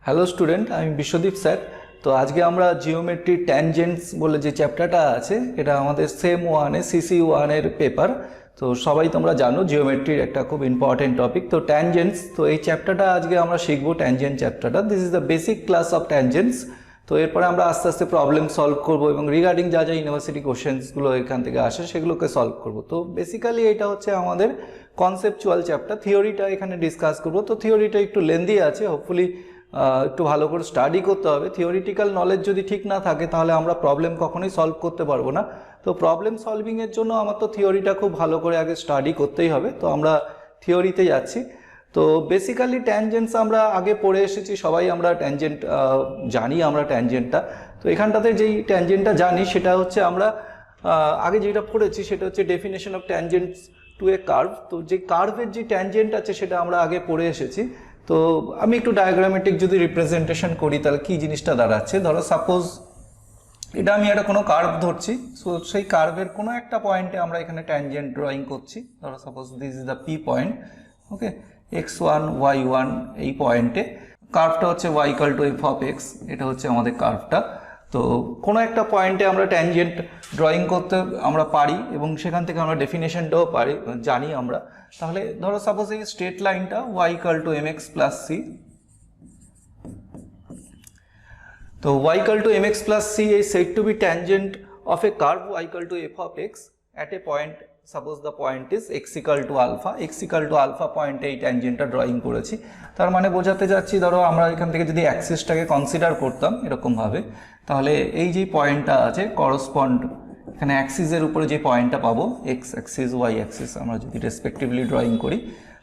Hello student, আমি Biswadip sir. তো আজকে আমরা জিওমেট্রি ট্যানজেন্টস বলে যে চ্যাপ্টারটা আছে, এটা আমাদের সেম ওয়ানে সিসি ওয়ানের পেপার। তো সবাই তোমরা জানো জিওমেট্রির একটা খুব ইম্পর্টেন্ট টপিক তো ট্যানজেন্টস। তো এই চ্যাপ্টারটা আজকে আমরা শিখবো, ট্যানজেন্ট চ্যাপ্টারটা। This is the basic class of tangents. তো এরপরে আমরা আস্তে আস্তে প্রবলেম সলভ করবো এবং রিগার্ডিং যা যা ইউনিভার্সিটি কোশ্চেন্সগুলো এখান থেকে আসে সেগুলোকে সলভ করবো। তো বেসিক্যালি এটা হচ্ছে আমাদের কনসেপচুয়াল চ্যাপ্টার। থিওরিটা এখানে ডিসকাস করবো। তো থিওরিটা একটু লেন্দি আছে, হোপফুলি একটু ভালো করে স্টাডি করতে হবে। থিওরিটিক্যাল নলেজ যদি ঠিক না থাকে তাহলে আমরা প্রবলেম কখনোই সলভ করতে পারবো না। তো প্রবলেম সলভিংয়ের জন্য আমার তো থিওরিটা খুব ভালো করে আগে স্টাডি করতেই হবে। তো আমরা থিওরিতে যাচ্ছি। তো বেসিক্যালি ট্যানজেন্টস আমরা আগে পড়ে এসেছি, সবাই আমরা ট্যানজেন্ট জানি। আমরা ট্যানজেন্টটা, তো এখানটাতে যেই ট্যানজেন্টটা জানি সেটা হচ্ছে আমরা আগে যেটা পড়েছি সেটা হচ্ছে definition of tangents to a curve. তো যে কার্ভের যে ট্যানজেন্ট আছে সেটা আমরা আগে পড়ে এসেছি। তো আমি একটু ডায়াগ্রামেটিক যদি রিপ্রেজেন্টেশন করি তাহলে কি জিনিসটা দাঁড়াচ্ছে, ধরো সাপোজ এটা আমি একটা কোনো কার্ভ ধরছি। সো সেই কার্ভের কোনো একটা পয়েন্টে আমরা এখানে ট্যানজেন্ট ড্রয়িং করছি। ধরো suppose this is the P point, okay, x1 y1 এই পয়েন্টে কার্ভটা হচ্ছে y equal to F of x, এটা হচ্ছে আমাদের কার্ভটা। তো কোনো একটা পয়েন্টে আমরা ট্যানজেন্ট ড্রয়িং করতে আমরা পারি এবং সেখান থেকে আমরা ডেফিনেশনটাও পারি, জানি আমরা। তাহলে ধরো সাপোজ এই স্ট্রেট লাইনটা y equal to mx plus c। তো y equal to mx plus c is said to be tangent of a curve y equal to f of x at a point, suppose the point is x equal to alpha। x equal to alpha পয়েন্টে এই ট্যানজেন্টটা drawing করেছি। তার মানে বোঝাতে যাচ্ছি, ধরো আমরা এখান থেকে যদি অ্যাক্সিসটাকে কনসিডার করতাম এরকমভাবে, তাহলে এই যে পয়েন্টটা আছে করসপন্ড এখানে অ্যাক্সিসের উপরে যে পয়েন্টটা পাবো, এক্স অ্যাক্সিস ওয়াই অ্যাক্সিস আমরা যদি রেসপেক্টিভলি ড্রয়িং করি,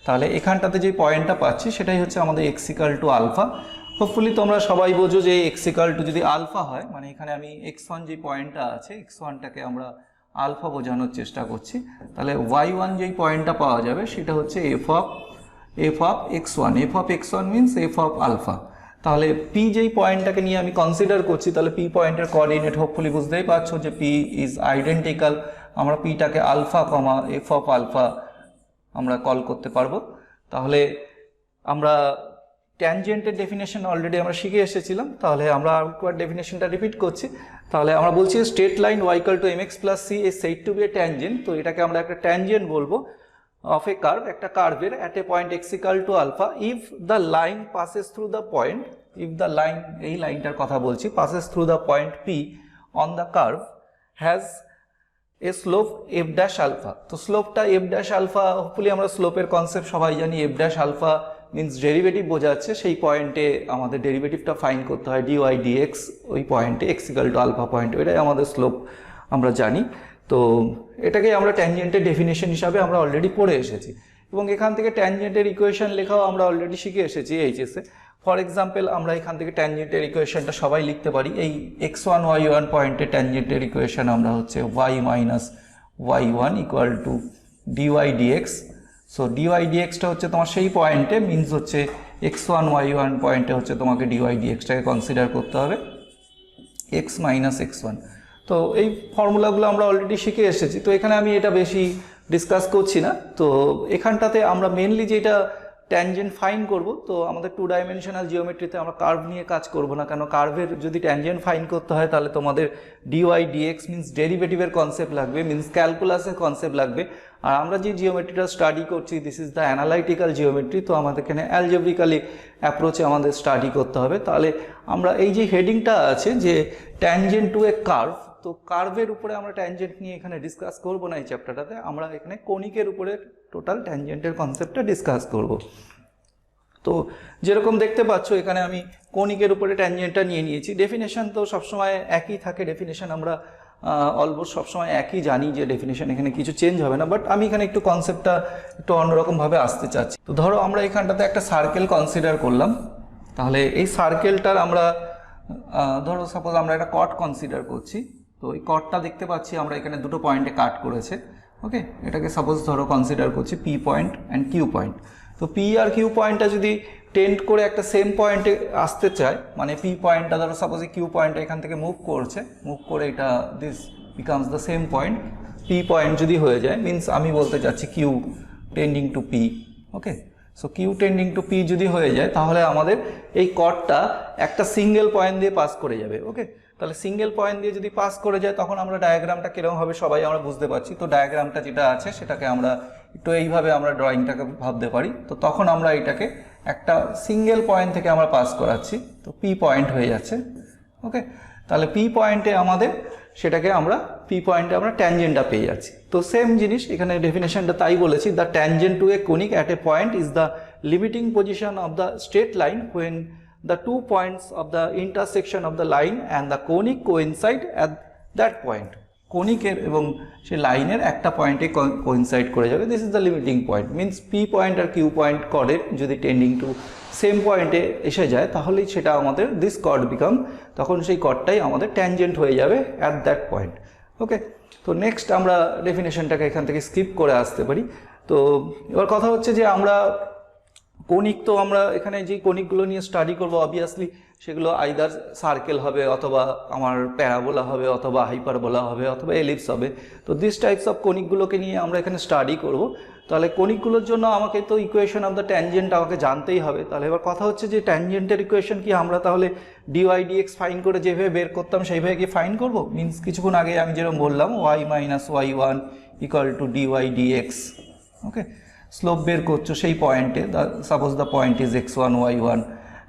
তাহলে এখানটাতে যে পয়েন্টটা পাচ্ছি সেটাই হচ্ছে আমাদের X equal to alpha. Hopefully তোমরা সবাই বোঝো যে এক্স ইকুয়াল টু যদি আলফা হয়, মানে এখানে আমি x1 যে পয়েন্টটা আছে x1টাকে আমরা আলফা বোঝানোর চেষ্টা করছি, তাহলে y1 যেই পয়েন্টটা পাওয়া যাবে সেটা হচ্ছে F of x1। F of x1 means F of alpha. তাহলে পি যেই পয়েন্টটাকে নিয়ে আমি কনসিডার করছি, তাহলে পি পয়েন্টের কোঅর্ডিনেট হোপফুলি বুঝতেই পারছো যে পি ইজ আইডেন্টিক্যাল। আমরা পিটাকে alpha comma F of alpha আমরা কল করতে পারবো। তাহলে আমরা ট্যানজেন্টের ডেফিনেশন অলরেডি আমরা শিখে এসেছিলাম, তাহলে আমরা আরেকবার ডেফিনেশনটা রিপিট করছি। তাহলে আমরা বলছি straight line y equal to mx plus c is said to be a tangent। তো এটাকে আমরা একটা ট্যানজেন্ট বলবো অফ এ কার্ভ, একটা কার্ভের at a point x equal to alpha if the line passes through the point, if the line, এই লাইনটার কথা বলছি, passes through the point p on the curve has a slope F dash alpha. তো স্লোপটা F dash alpha, hopefully আমরা স্লোপের concept সবাই জানি। F dash alpha means derivative বোঝাচ্ছে, সেই পয়েন্টে আমাদের ডেরিভেটিভটা ফাইন করতে হয় ডিওয়াই ডিএক্স, ওই পয়েন্টে X equal to alpha point, এটাই আমাদের স্লোপ আমরা জানি। তো এটাকে আমরা ট্যানজেন্টের ডেফিনেশন হিসাবে আমরা অলরেডি পড়ে এসেছি এবং এখান থেকে ট্যানজেন্টের ইকুয়েশন লেখাও আমরা অলরেডি শিখে এসেছি এইচএসে। ফর এক্সাম্পল আমরা এখান থেকে ট্যানজেন্টের ইকুয়েশনটা সবাই লিখতে পারি। এই x1 y1 পয়েন্টে ট্যানজেন্টের ইকুয়েশন আমরা হচ্ছে y minus y1 equal to dy dx. So dy ডিএক্সটা হচ্ছে তোমার সেই পয়েন্টে, মিনস হচ্ছে x1 y1 পয়েন্টে হচ্ছে তোমাকে ডিওয়াই ডিএক্সটাকে কনসিডার করতে হবে x মাইনাস x1। তো এই ফর্মুলাগুলো আমরা অলরেডি শিখে এসেছি, তো এখানে আমি এটা বেশি ডিসকাস করছি না। তো এখানটাতে আমরা মেনলি যেটা ট্যানজেন্ট ফাইন করব, তো আমাদের 2 ডাইমেনশনাল জিওমেট্রিতে আমরা কার্ভ নিয়ে কাজ করব না, কেন কার্ভের যদি ট্যানজেন্ট ফাইন করতে হয় তাহলে তোমাদের ডিওয়াই ডিএক্স মিনস ডেরিভেটিভের কনসেপ্ট লাগবে, মিনস ক্যালকুলাসের কনসেপ্ট লাগবে। আর আমরা যে জিওমেট্রিটা স্টাডি করছি this is the analytical geometry, তো আমাদের এখানে অ্যালজেব্রিক্যালি অ্যাপ্রোচে আমাদের স্টাডি করতে হবে। তাহলে আমরা এই যে হেডিংটা আছে যে ট্যানজেন্ট টু এ কার্ভ, তো কার্ভের উপরে আমরা ট্যানজেন্ট নিয়ে এখানে ডিসকাস করব না এই চ্যাপ্টারটাতে, আমরা এখানে কনিকের উপরে টোটাল ট্যানজেন্টের কনসেপ্টটা ডিসকাস করব। তো যেরকম দেখতে পাচ্ছ এখানে আমি কনিকের উপরে ট্যানজেন্টটা নিয়ে নিয়েছি। ডেফিনেশন তো সবসময় একই থাকে, ডেফিনেশন আমরা অলমোস্ট সবসময় একই জানি যে ডেফিনেশন এখানে কিছু চেঞ্জ হবে না, বাট আমি এখানে একটু কনসেপ্টটা একটু অন্যরকমভাবে আসতে চাচ্ছি। তো ধরো আমরা এখানটাতে একটা সার্কেল কনসিডার করলাম, তাহলে এই সার্কেলটার আমরা ধরো সাপোজ আমরা একটা কট কনসিডার করছি। তো এই কটটা দেখতে পাচ্ছি আমরা এখানে দুটো পয়েন্টে কাট করেছে, ওকে। এটাকে সাপোজ ধরো কনসিডার করছি P point and Q point. তো পি আর কিউ পয়েন্টটা যদি টেন্ড করে একটা সেম পয়েন্টে আসতে চায়, মানে পি পয়েন্টটা ধরো সাপোজ কিউ পয়েন্টটা এখান থেকে মুভ করছে, মুভ করে এটা this becomes the same point, P point যদি হয়ে যায় মিনস আমি বলতে চাচ্ছি Q tending to P, okay. So Q tending to P যদি হয়ে যায় তাহলে আমাদের এই কর্ডটা একটা সিঙ্গেল পয়েন্ট দিয়ে পাস করে যাবে। ওকে, তাহলে সিঙ্গেল পয়েন্ট দিয়ে যদি পাস করে যায় তখন আমরা ডায়াগ্রামটা কিরকম হবে সবাই আমরা বুঝতে পারছি। তো ডায়াগ্রামটা যেটা আছে সেটাকে আমরা একটু এইভাবে আমরা ড্রয়িংটাকে ভাবতে পারি। তো তখন আমরা এটাকে একটা সিঙ্গেল পয়েন্ট থেকে আমরা পাস করাচ্ছি, তো পি পয়েন্ট হয়ে যাচ্ছে। ওকে, তাহলে পি পয়েন্টে আমাদের সেটাকে আমরা পি পয়েন্টে আমরা ট্যানজেন্টটা পেয়ে যাচ্ছি। তো সেম জিনিস এখানে ডেফিনেশনটা তাই বলেছি, the tangent to a conic at a point is the limiting position of the straight line when the 2 points of the intersection of the line and the conic coincide at that point. কোনিকের এবং সেই লাইনের একটা পয়েন্টে coincide করে যাবে, this is the limiting point. Means P point আর Q point কর্ডের যদি টেন্ডিং টু সেম পয়েন্টে এসে যায় তাহলেই সেটা আমাদের দিস কর্ড বিকাম, তখন সেই কর্ডটাই আমাদের ট্যানজেন্ট হয়ে যাবে অ্যাট দ্যাট পয়েন্ট। ওকে, তো নেক্সট আমরা ডেফিনেশনটাকে এখান থেকে স্কিপ করে আসতে পারি। তো এবার কথা হচ্ছে যে আমরা কোনিক, তো আমরা এখানে যে কোনিকগুলো নিয়ে স্টাডি করবো অবভিয়াসলি সেগুলো আইদার সার্কেল হবে অথবা আমার প্যারাবোলা হবে অথবা হাইপারবোলা হবে অথবা এলিপস হবে। তো দিস টাইপস অফ কোনিকগুলোকে নিয়ে আমরা এখানে স্টাডি করব। তাহলে কোনিকগুলোর জন্য আমাকে তো ইকুয়েশন অফ দ্য ট্যানজেন্ট আমাকে জানতেই হবে। তাহলে এবার কথা হচ্ছে যে ট্যানজেন্টের ইকুয়েশন কি আমরা তাহলে ডিওয়াই ডিএক্স ফাইন করে যেভাবে বের করতাম সেইভাবে কি ফাইন করব? মিনস কিছুক্ষণ আগে আমি যেরকম বললাম Y minus Y one equal to dy dx. Okay, slope বের করছো সেই পয়েন্টে, suppose the point is x1 y1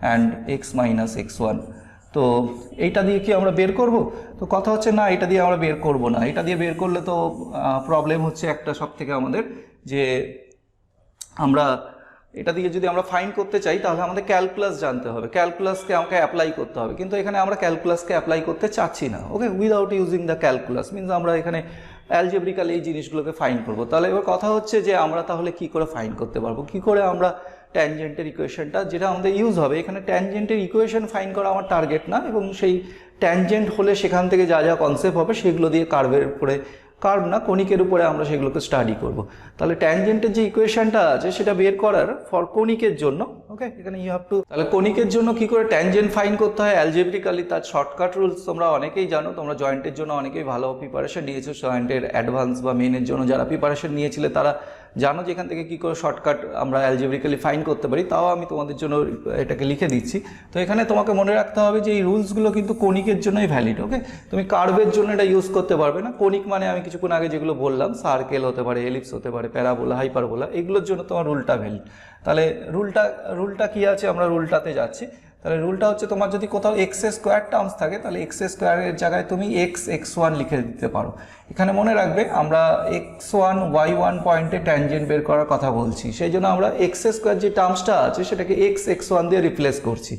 and x minus x1। তো এইটা দিয়ে কি আমরা বের করব? তো কথা হচ্ছে না, এটা দিয়ে আমরা বের করব না। এটা দিয়ে বের করলে তো প্রবলেম হচ্ছে একটা সব থেকে আমাদের, যে আমরা এটা দিয়ে যদি আমরা ফাইন্ড করতে চাই তাহলে আমাদের ক্যালকুলাস জানতে হবে, ক্যালকুলাসকে আমাকে অ্যাপ্লাই করতে হবে। কিন্তু এখানে আমরা ক্যালকুলাসকে অ্যাপ্লাই করতে চাচ্ছি না। Okay, without using the calculus means আমরা এখানে অ্যালজেব্রিক্যালি এই জিনিসগুলোকে ফাইন্ড করব। তাহলে এবার কথা হচ্ছে যে আমরা তাহলে কি করে ফাইন্ড করতে পারবো, কি করে আমরা ট্যানজেন্টের ইকুয়েশনটা যেটা আমাদের ইউজ হবে, এখানে ট্যানজেন্টের ইকুয়েশন ফাইন্ড করা আমার টার্গেট না, এবং সেই ট্যানজেন্ট হলে সেখান থেকে যা যা কনসেপ্ট হবে সেগুলো দিয়ে কার্ভের উপরে, কার্ভ না কোনিকের উপরে আমরা সেগুলোকে স্টাডি করব। তাহলে ট্যানজেন্টের যে ইকুয়েশনটা আছে সেটা বের করার ফর কোনিকের জন্য, ওকে, এখানে ইউ হ্যাভ টু, তাহলে কোনিকের জন্য কি করে ট্যানজেন্ট ফাইন্ড করতে হয় অ্যালজেব্রিক্যালি, তার শর্টকাট রুলস তোমরা অনেকেই জানো। তোমরা জয়েন্টের জন্য অনেকেই ভালো প্রিপারেশন নিয়েছো, জয়েন্টের অ্যাডভান্স বা মেনের জন্য যারা প্রিপারেশন নিয়েছিলে তারা জানো যে এখান থেকে কী করে শর্টকাট আমরা অ্যালজেব্রিক্যালি ফাইন্ড করতে পারি। তাও আমি তোমাদের জন্য এটাকে লিখে দিচ্ছি। তো এখানে তোমাকে মনে রাখতে হবে যে এই রুলসগুলো কিন্তু কোনিকের জন্যই ভ্যালিড। ওকে, তুমি কার্ভের জন্য এটা ইউজ করতে পারবে না। কোনিক মানে আমি কিছুক্ষণ আগে যেগুলো বললাম, সার্কেল হতে পারে, এলিপস হতে পারে, প্যারাবোলা, হাইপারবোলা, এগুলোর জন্য তোমার রুলটা ভ্যালিড। তাহলে রুলটা কি আছে, আমরা রুলটাতে যাচ্ছি। তাহলে রুলটা হচ্ছে তোমার যদি কোথাও এক্স স্কোয়ার টার্মস থাকে তাহলে এক্স স্কোয়ারের জায়গায় তুমি x1 লিখে দিতে পারো। এখানে মনে রাখবে আমরা x1 y1 পয়েন্টে ট্যানজেন্ট বের করার কথা বলছি, সেই জন্য আমরা এক্স স্কোয়ার যে টার্মসটা আছে সেটাকে x1 দিয়ে রিপ্লেস করছি।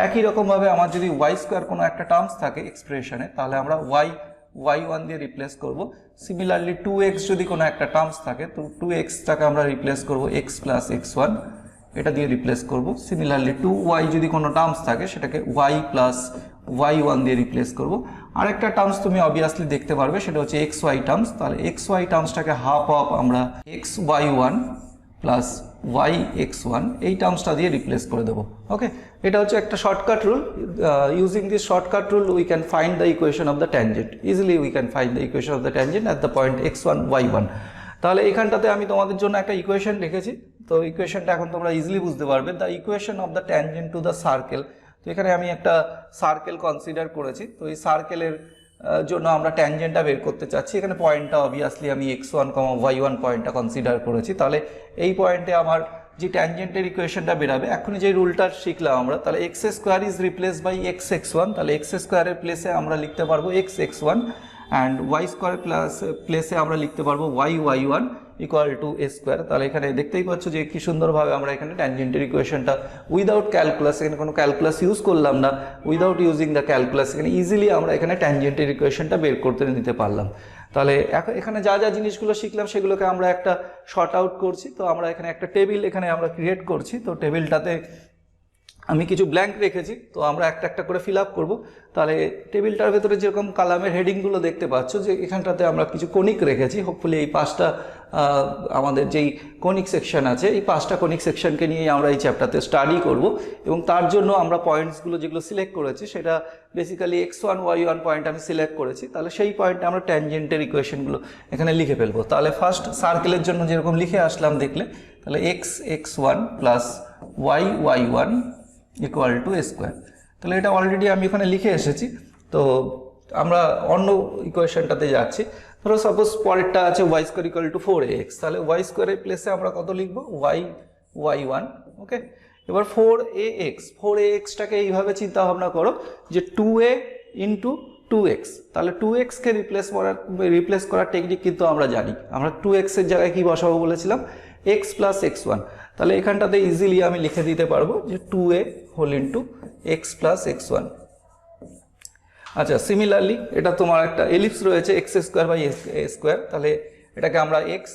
একই রকমভাবে আমার যদি ওয়াই স্কোয়ার কোনো একটা টার্মস থাকে এক্সপ্রেশনে তাহলে আমরা y1 দিয়ে রিপ্লেস করব। সিমিলারলি 2x যদি কোনো একটা টার্মস থাকে তো 2xটাকে আমরা রিপ্লেস করব x প্লাস x1, এটা দিয়ে রিপ্লেস করব। সিমিলারলি 2y যদি কোনো টার্মস থাকে সেটাকে y প্লাস y1 দিয়ে রিপ্লেস করব। আরেকটা টার্মস তুমি অবভিয়াসলি দেখতে পারবে সেটা হচ্ছে xy টার্মস। তাহলে xy টার্মসটাকে হাফ অফ আমরা xy1 প্লাস yx1 এই টার্মসটা দিয়ে রিপ্লেস করে দেবো। ওকে, এটা হচ্ছে একটা shortcut rule. Using this shortcut rule we can find the equation of the tangent, easily we can find the equation of the tangent at the point x1 y1। তাহলে এখানটাতে আমি তোমাদের জন্য একটা ইকুয়েশন লিখেছি। তো ইকুয়েশনটা এখন তোমরা ইজিলি বুঝতে পারবে, the equation of the tangent to the circle. তো এখানে আমি একটা সার্কেল কনসিডার করেছি। তো এই সার্কেলের জন্য আমরা ট্যানজেন্টটা বের করতে চাচ্ছি। এখানে পয়েন্টটা অবভিয়াসলি আমি x1, y1 পয়েন্টটা কনসিডার করেছি। তাহলে এই পয়েন্টে আমার যে ট্যানজেন্টের ইকুয়েশনটা বেরাবে, এখনই যে রুলটা শিখলাম আমরা, তাহলে X square is replace by x1। তাহলে এক্স স্কোয়ারের প্লেসে আমরা লিখতে পারবো x1 অ্যান্ড ওয়াই স্কোয়ার প্লেসে আমরা লিখতে পারবো y1 equal to A square. তাহলে এখানে দেখতেই পাচ্ছ যে কি সুন্দরভাবে আমরা এখানে ট্যানজেন্টের ইকুয়েশনটা উইদাউট ক্যালকুলাস, এখানে কোনো ক্যালকুলাস ইউজ করলাম না, উইদাউট ইউজিং দ্য ক্যালকুলাস এখানে ইজিলি আমরা এখানে ট্যানজেন্টের ইকুয়েশনটা বের করতে নিতে পারলাম। তাহলে এখানে যা যা জিনিসগুলো শিখলাম সেগুলোকে আমরা একটা শর্ট আউট করছি। তো আমরা এখানে একটা টেবিল এখানে আমরা ক্রিয়েট করছি। তো টেবিলটাতে আমি কিছু ব্ল্যাঙ্ক রেখেছি, তো আমরা একটা একটা করে ফিল আপ করবো। তাহলে টেবিলটার ভেতরে যেরকম কালামের হেডিংগুলো দেখতে পাচ্ছ যে এখানটাতে আমরা কিছু কোনিক রেখেছি। হোপফুলি এই 5টা আমাদের যেই কোনিক সেকশন আছে এই 5টা কোনিক সেকশনকে নিয়ে আমরা এই চ্যাপ্টারতে স্টাডি করব, এবং তার জন্য আমরা পয়েন্টসগুলো যেগুলো সিলেক্ট করেছি সেটা বেসিক্যালি x1 y1 পয়েন্ট আমি সিলেক্ট করেছি। তাহলে সেই পয়েন্টে আমরা ট্যানজেন্টের ইকুয়েশনগুলো এখানে লিখে ফেলবো। তাহলে ফার্স্ট সার্কেলের জন্য যেরকম লিখে আসলাম দেখলে, তাহলে x x one plus Y Y one equal to A square. তাহলে এটা অলরেডি আমি এখানে লিখে এসেছি। তো আমরা অন্য ইকুয়েশনটাতে যাচ্ছি। ধরো সাপোজ পরেরটা আছে Y square equal to 4ax, তাহলে ওয়াই স্কোয়ারের প্লেসে আমরা কত লিখবো, ওয়াই ওয়াই ওয়ান। ওকে, এবার 4axটাকে এইভাবে চিন্তা ভাবনা করো যে 2a ইন্টু 2x, তাহলে 2xকে রিপ্লেস করার টেকনিক কিন্তু আমরা জানি। আমরা 2x এর জায়গায় কি বসাবো বলেছিলাম, x প্লাস x1। তাহলে এখানটাতে ইজিলি আমি লিখে দিতে পারবো যে 2a whole into x plus x1। আচ্ছা, সিমিলারলি এটা তোমার একটা এলিপস রয়েছে X square by A square, তাহলে এটাকে আমরা X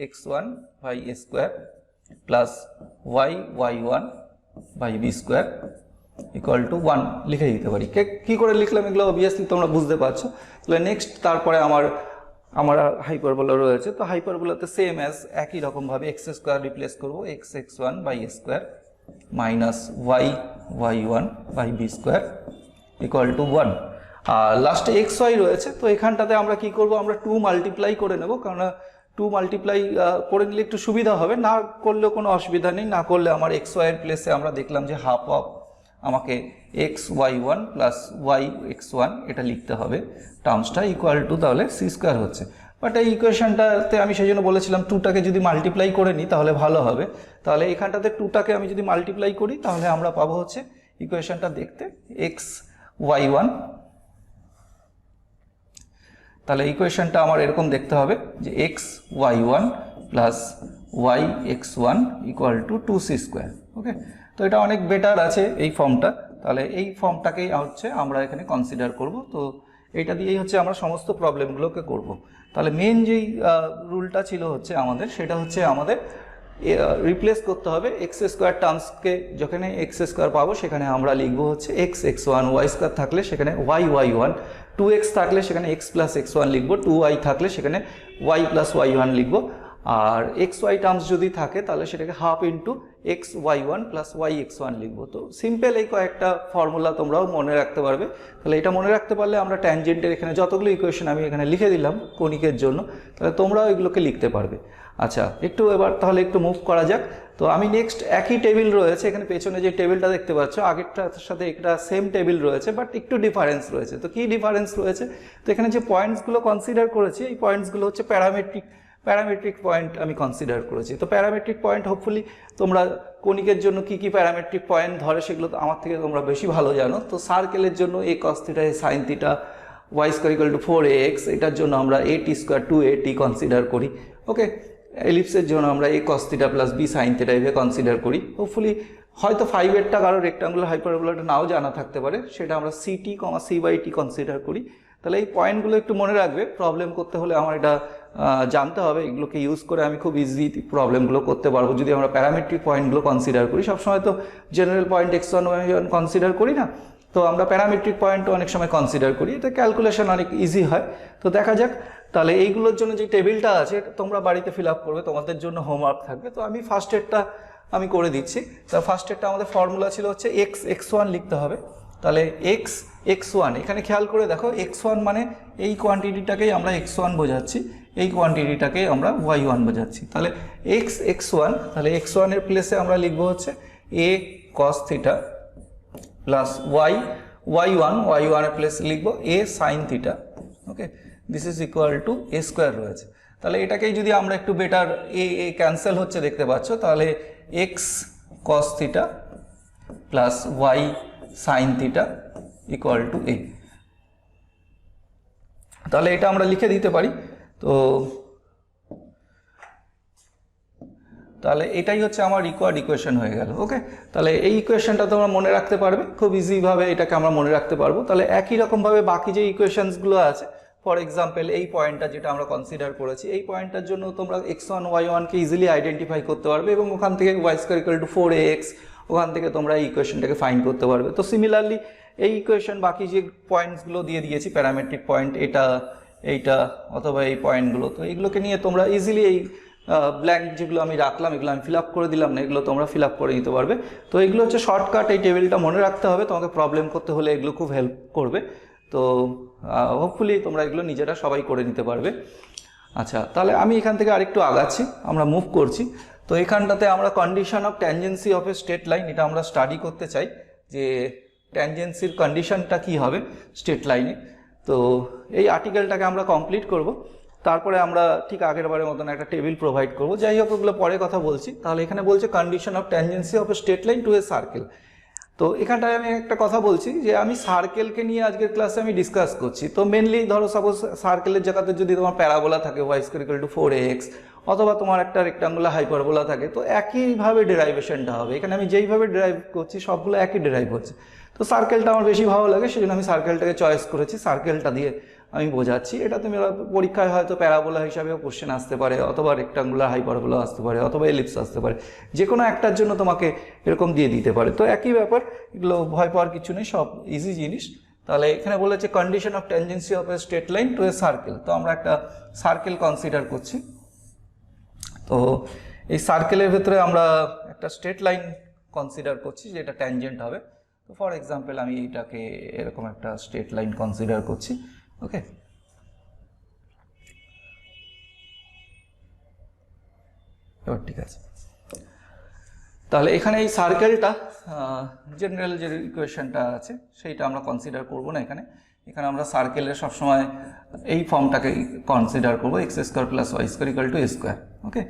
x one by A square plus Y Y one by B square equal to 1 লিখে দিতে পারি। কী করে লিখলাম এগুলো অবভিয়াসলি তোমরা বুঝতে পারছো। তাহলে নেক্সট তারপরে আমার হাইপারবোলা রয়েছে, তো হাইপারবোলাতে সেম অ্যাজ একই রকমভাবে এক্স স্কোয়ার রিপ্লেস করবো X x one by A square minus Y Y one by B square equal to 1। আর লাস্টে এক্স ওয়াই রয়েছে, তো এখানটাতে আমরা কি করব, আমরা 2 মাল্টিপ্লাই করে নেব, কারণ 2 মাল্টিপ্লাই করে নিলে একটু সুবিধা হবে, না করলেও কোনো অসুবিধা নেই। না করলে আমার এক্স ওয়াইয়ের প্লেসে আমরা দেখলাম যে হাফ অফ আমাকে X Y one plus Y x one এটা লিখতে হবে, টার্মসটা ইকুয়াল টু তাহলে সি স্কোয়ার হচ্ছে। বাট এই ইকুয়েশনটাতে আমি সেই জন্য বলেছিলাম 2টাকে যদি মাল্টিপ্লাই করে নিই তাহলে ভালো হবে। তাহলে এখানটাতে 2টাকে আমি যদি মাল্টিপ্লাই করি তাহলে আমরা পাবো হচ্ছে ইকুয়েশনটা দেখতে এক্স ওয়াই ওয়ান। তাহলে ইকুয়েশনটা আমার এরকম দেখতে হবে যে x Y one plus Y x one equal to 2c square. Okay, তো এটা অনেক বেটার আছে এই ফর্মটা। তাহলে এই ফর্মটাকেই হচ্ছে আমরা এখানে কনসিডার করব। তো এইটা দিয়েই হচ্ছে আমরা সমস্ত প্রবলেমগুলোকে করব। তাহলে মেন যেই রুলটা ছিল হচ্ছে আমাদের, সেটা হচ্ছে আমাদের রিপ্লেস করতে হবে এক্স স্কোয়ার টার্মসকে। যেখানে এক্স স্কোয়ার পাবো সেখানে আমরা লিখবো হচ্ছে X x one, Y square থাকলে সেখানে ওয়াই ওয়াই ওয়ান, 2x থাকলে সেখানে x প্লাস এক্স ওয়ান লিখবো, 2y থাকলে সেখানে y প্লাস ওয়াই ওয়ান লিখবো, আর এক্স ওয়াই টার্মস যদি থাকে তাহলে সেটাকে half into X Y one plus Y x one লিখবো। তো সিম্পল এই কয়েকটা ফর্মুলা তোমরাও মনে রাখতে পারবে। তাহলে এটা মনে রাখতে পারলে আমরা ট্যানজেন্টের এখানে যতগুলো ইকুয়েশন আমি এখানে লিখে দিলাম কণিকের জন্য, তাহলে তোমরাও এগুলোকে লিখতে পারবে। আচ্ছা, এবার তাহলে একটু মুভ করা যাক। তো আমি নেক্সট একই টেবিল রয়েছে এখানে, পেছনে যে টেবিলটা দেখতে পাচ্ছ আগেরটার সাথে একটা সেম টেবিল রয়েছে, বাট একটু ডিফারেন্স রয়েছে। তো কি ডিফারেন্স রয়েছে, তো এখানে যে পয়েন্টসগুলো কনসিডার করেছি এই পয়েন্টসগুলো হচ্ছে প্যারামেট্রিক পয়েন্ট আমি কনসিডার করেছি। তো প্যারামেট্রিক পয়েন্ট হোপফুলি তোমরা কণিকের জন্য কি কি প্যারামেট্রিক পয়েন্ট ধরে সেগুলো তো আমার থেকে তোমরা বেশি ভালো জানো। তো সার্কেলের জন্য a cos theta a sine theta y square equal to 4ax, এটার জন্য আমরা a t square 2at consider করি। ওকে, এলিপসের জন্য আমরা a cos theta plus b sine theta এভাবে কনসিডার করি। হোপফুলি হয়তো 5এরটা কারো রেক্টাঙ্গুলার হাইপারবোলাটা নাও জানা থাকতে পারে, সেটা আমরা ct, c/t কনসিডার করি। তাহলে এই পয়েন্টগুলো একটু মনে রাখবে, প্রবলেম করতে হলে আমার এটা জানতে হবে। এগুলোকে ইউজ করে আমি খুব ইজি প্রবলেমগুলো করতে পারবো যদি আমরা প্যারামেট্রিক পয়েন্টগুলো কনসিডার করি। সবসময় তো general point x1 y1 consider করি না, তো আমরা প্যারামেট্রিক পয়েন্টও অনেক সময় কনসিডার করি, এটা ক্যালকুলেশন অনেক ইজি হয়। তো দেখা যাক, তাহলে এইগুলোর জন্য যে টেবিলটা আছে তোমরা বাড়িতে ফিল আপ করবে, তোমাদের জন্য হোমওয়ার্ক থাকবে। তো আমি ফার্স্ট এডটা আমি করে দিচ্ছি। তা ফার্স্ট এডটা আমাদের ফর্মুলা ছিল হচ্ছে এক্স এক্স ওয়ান লিখতে হবে। তাহলে এক্স এক্স ওয়ান, এখানে খেয়াল করে দেখো এক্স ওয়ান মানে এই কোয়ান্টিটিটাকেই আমরা এক্স ওয়ান বোঝাচ্ছি, এই কোয়ান্টিটিটাকেই আমরা ওয়াই ওয়ান বোঝাচ্ছি। তাহলে এক্স এক্স ওয়ান, তাহলে এক্স ওয়ানের প্লেসে আমরা লিখবো হচ্ছে a cos theta plus y ওয়ানের প্লেসে লিখবো a sine theta. Okay, this is equal to A square রয়েছে। তাহলে এটাকেই যদি আমরা একটু বেটার এ ক্যান্সেল হচ্ছে দেখতে পাচ্ছ, তাহলে x cos theta plus y sine theta equal to a. তাহলে এটা আমরা লিখে দিতে পারি। তো তাহলে এটাই হচ্ছে আমার রিকোয়ার্ড ইকুয়েশন হয়ে গেল। ওকে, তাহলে এই ইকুয়েশনটা তোমরা মনে রাখতে পারবে খুব ইজিভাবে, এটাকে আমরা মনে রাখতে পারবো। তাহলে একই রকমভাবে বাকি যে ইকুয়েশনসগুলো আছে, ফর এক্সাম্পল এই পয়েন্টটা যেটা আমরা কনসিডার করেছি, এই পয়েন্টটার জন্য তোমরা x1 y1কে ইজিলি আইডেন্টিফাই করতে পারবে এবং ওখান থেকে y square equal to 4ax, ওখান থেকে তোমরা এই ইকুয়েশনটাকে ফাইন্ড করতে পারবে। তো সিমিলারলি এই ইকুয়েশন বাকি যে পয়েন্টসগুলো দিয়ে দিয়েছি প্যারামেট্রিক পয়েন্ট, এইটা অথবা এই পয়েন্টগুলো, তো এইগুলোকে নিয়ে তোমরা ইজিলি এই ব্ল্যাঙ্ক যেগুলো আমি রাখলাম এগুলো আমি ফিল আপ করে দিলাম না, এগুলো তোমরা ফিল আপ করে নিতে পারবে। তো এগুলো হচ্ছে শর্টকাট, এই টেবিলটা মনে রাখতে হবে, তোমাকে প্রবলেম করতে হলে এগুলো খুব হেল্প করবে। তো হোপফুলি তোমরা এগুলো নিজেরা সবাই করে নিতে পারবে। আচ্ছা, তাহলে আমি এখান থেকে আরেকটু আগাচ্ছি, আমরা মুভ করছি। তো এখানটাতে আমরা condition of tangency of a straight line এটা আমরা স্টাডি করতে চাই যে ট্যানজেন্সির কন্ডিশনটা কি হবে স্ট্রেট লাইনে। তো এই আর্টিকেলটাকে আমরা কমপ্লিট করব, তারপরে আমরা ঠিক আগের বারের মতন একটা টেবিল প্রোভাইড করব। যাই হোক, ওগুলো পরে কথা বলছি। তাহলে এখানে বলছে condition of tangency of a straight line to a circle. তো এখানটায় আমি একটা কথা বলছি যে আমি সার্কেলকে নিয়ে আজকের ক্লাসে আমি ডিসকাস করছি। তো মেনলি ধরো সাপোজ সার্কেলের জায়গাতে যদি তোমার প্যারাবোলা থাকে y = 4ax, অথবা তোমার একটা রেক্টাঙ্গুলার হাইপারবোলা থাকে, তো একইভাবে ডেরাইভেশনটা হবে। এখানে আমি যেইভাবে ডেরাইভ করছি সবগুলো একই ডেরাইভ হচ্ছে। তো সার্কেলটা আমার বেশি ভালো লাগে, সেজন্য আমি সার্কেলটাকে চয়েস করেছি, সার্কেলটা দিয়ে আমি বোঝাচ্ছি। এটা তুমি পরীক্ষায় হয়তো প্যারাবোলা হিসাবেও কোশ্চেন আসতে পারে, অথবা রেক্টাঙ্গুলার হাইপারবোলা আসতে পারে, অথবা এলিপস আসতে পারে, যে কোনো একটার জন্য তোমাকে এরকম দিয়ে দিতে পারে। তো একই ব্যাপার, এগুলো ভয় পাওয়ার কিছু নেই, সব ইজি জিনিস। তাহলে এখানে বলেছে condition of tangency of a straight line to a circle. তো আমরা একটা সার্কেল কনসিডার করছি। তো এই সার্কেলের ভেতরে আমরা একটা স্ট্রেট লাইন কনসিডার করছি যেটা ট্যানজেন্ট হবে। তো ফর এক্সাম্পল আমি এটাকে এরকম একটা স্ট্রেট লাইন কনসিডার করছি। ওকে, এবার ঠিক আছে। তাহলে এখানে এই সার্কেলটা জেনারেল যে ইকুয়েশনটা আছে সেইটা আমরা কনসিডার করব না। এখানে আমরা সার্কেলের সবসময় এই ফর্মটাকে কনসিডার করবো, x² + y² = a²। ওকে,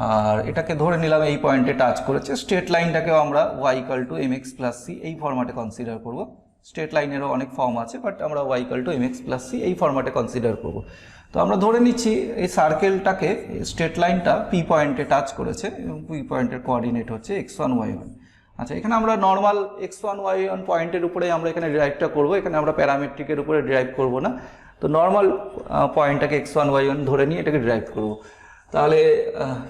আর এটাকে ধরে নিলাম এই পয়েন্টে টাচ করেছে। স্ট্রেট লাইনটাকেও আমরা y = mx + c এই ফর্ম্যাটে কনসিডার করব। স্ট্রেট লাইনেরও অনেক ফর্ম আছে, বাট আমরা y = mx + c এই ফর্ম্যাটে কনসিডার করব। তো আমরা ধরে নিচ্ছি এই সার্কেলটাকে স্ট্রেট লাইনটা p পয়েন্টে টাচ করেছে এবং p পয়েন্টের কোঅর্ডিনেট হচ্ছে x1 y1। আচ্ছা, এখানে আমরা নর্মাল x1 y1 পয়েন্টের উপরে আমরা এখানে ডিরাইভটা করব। এখানে আমরা প্যারামেট্রিকের উপরে ডিরাইভ করব না। তো নর্মাল পয়েন্টটাকে x1 y1 ধরে নিয়ে এটাকে ডিরাইভ করব। তাহলে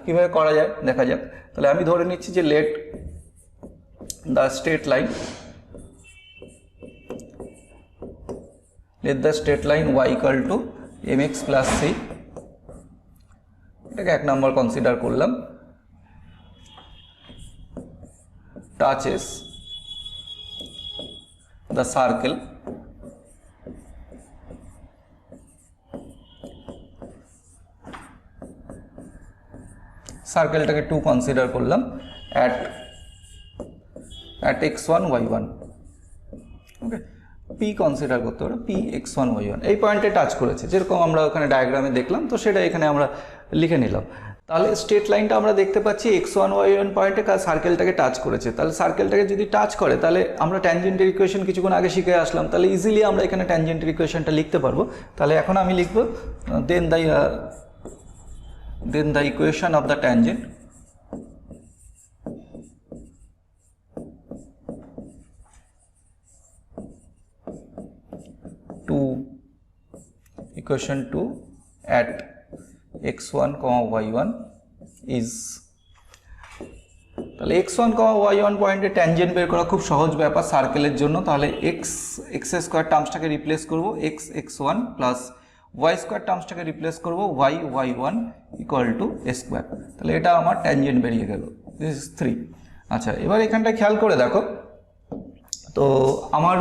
কিভাবে করা যায় দেখা যাক। তাহলে আমি ধরে নিচ্ছি যে let the straight line y = mx + c, এটাকে 1 নম্বর কনসিডার করলাম, touches the circle সার্কেলটাকে 2 কনসিডার করলাম at x1 y1। Okay, p consider করতে পারো p x1 y1 এই পয়েন্টে টাচ করেছে, যেরকম আমরা ওখানে ডায়াগ্রামে দেখলাম। তো সেটা এখানে আমরা লিখে নিলাম। তাহলে স্ট্রেট লাইনটা আমরা দেখতে পাচ্ছি x1 y1 পয়েন্টে সার্কেলটাকে টাচ করেছে। তাহলে সার্কেলটাকে যদি টাচ করে, তাহলে আমরা ট্যানজেন্টের ইকুয়েশন কিছুক্ষণ আগে শিখে আসলাম, তাহলে ইজিলি আমরা এখানে ট্যানজেন্টের ইকুয়েশনটা লিখতে পারবো। তাহলে এখন আমি লিখব then the equation of the tangent equation 2 at x1, y1 is, তাহলে x1, y1 পয়েন্টে ট্যানজেন্ট বের করা খুব সহজ ব্যাপার সার্কেলের জন্য। তাহলে x² টার্মসটাকে রিপ্লেস করব x1 প্লাস y² টার্মসটাকে রিপ্লেস করব y1 = a²। তাহলে এটা আমার ট্যানজেন্ট বেরিয়ে গেল, দিস ইজ 3। আচ্ছা, এবার এখানটা খেয়াল করে দেখো। তো আমার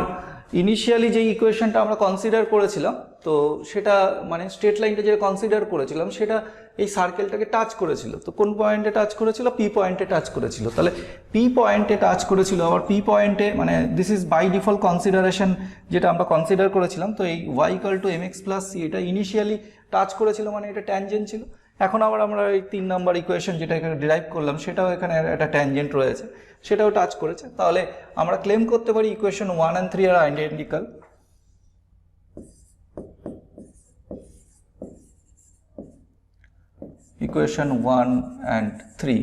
ইনিশিয়ালি যে ইকুয়েশনটা আমরা কনসিডার করেছিলাম, তো সেটা মানে স্ট্রেট লাইনটা যে কনসিডার করেছিলাম সেটা এই সার্কেলটাকে টাচ করেছিল। তো কোন পয়েন্টে টাচ করেছিল? p পয়েন্টে টাচ করেছিল। তাহলে p পয়েন্টে টাচ করেছিল, আবার p পয়েন্টে মানে this is by default consideration যেটা আমরা কনসিডার করেছিলাম। তো এই y = mx + c এটা ইনিশিয়ালি টাচ করেছিল, মানে এটা ট্যানজেন্ট ছিল। এখন আবার আমরা এই 3 নম্বর ইকুয়েশন যেটা এখানে ডিরাইভ করলাম সেটাও এখানে একটা ট্যানজেন্ট রয়েছে, সেটাও টাচ করেছে। তাহলে আমরা ক্লেম করতে পারি ইকুয়েশন 1 and 3 আর identical. Equation 1 and 3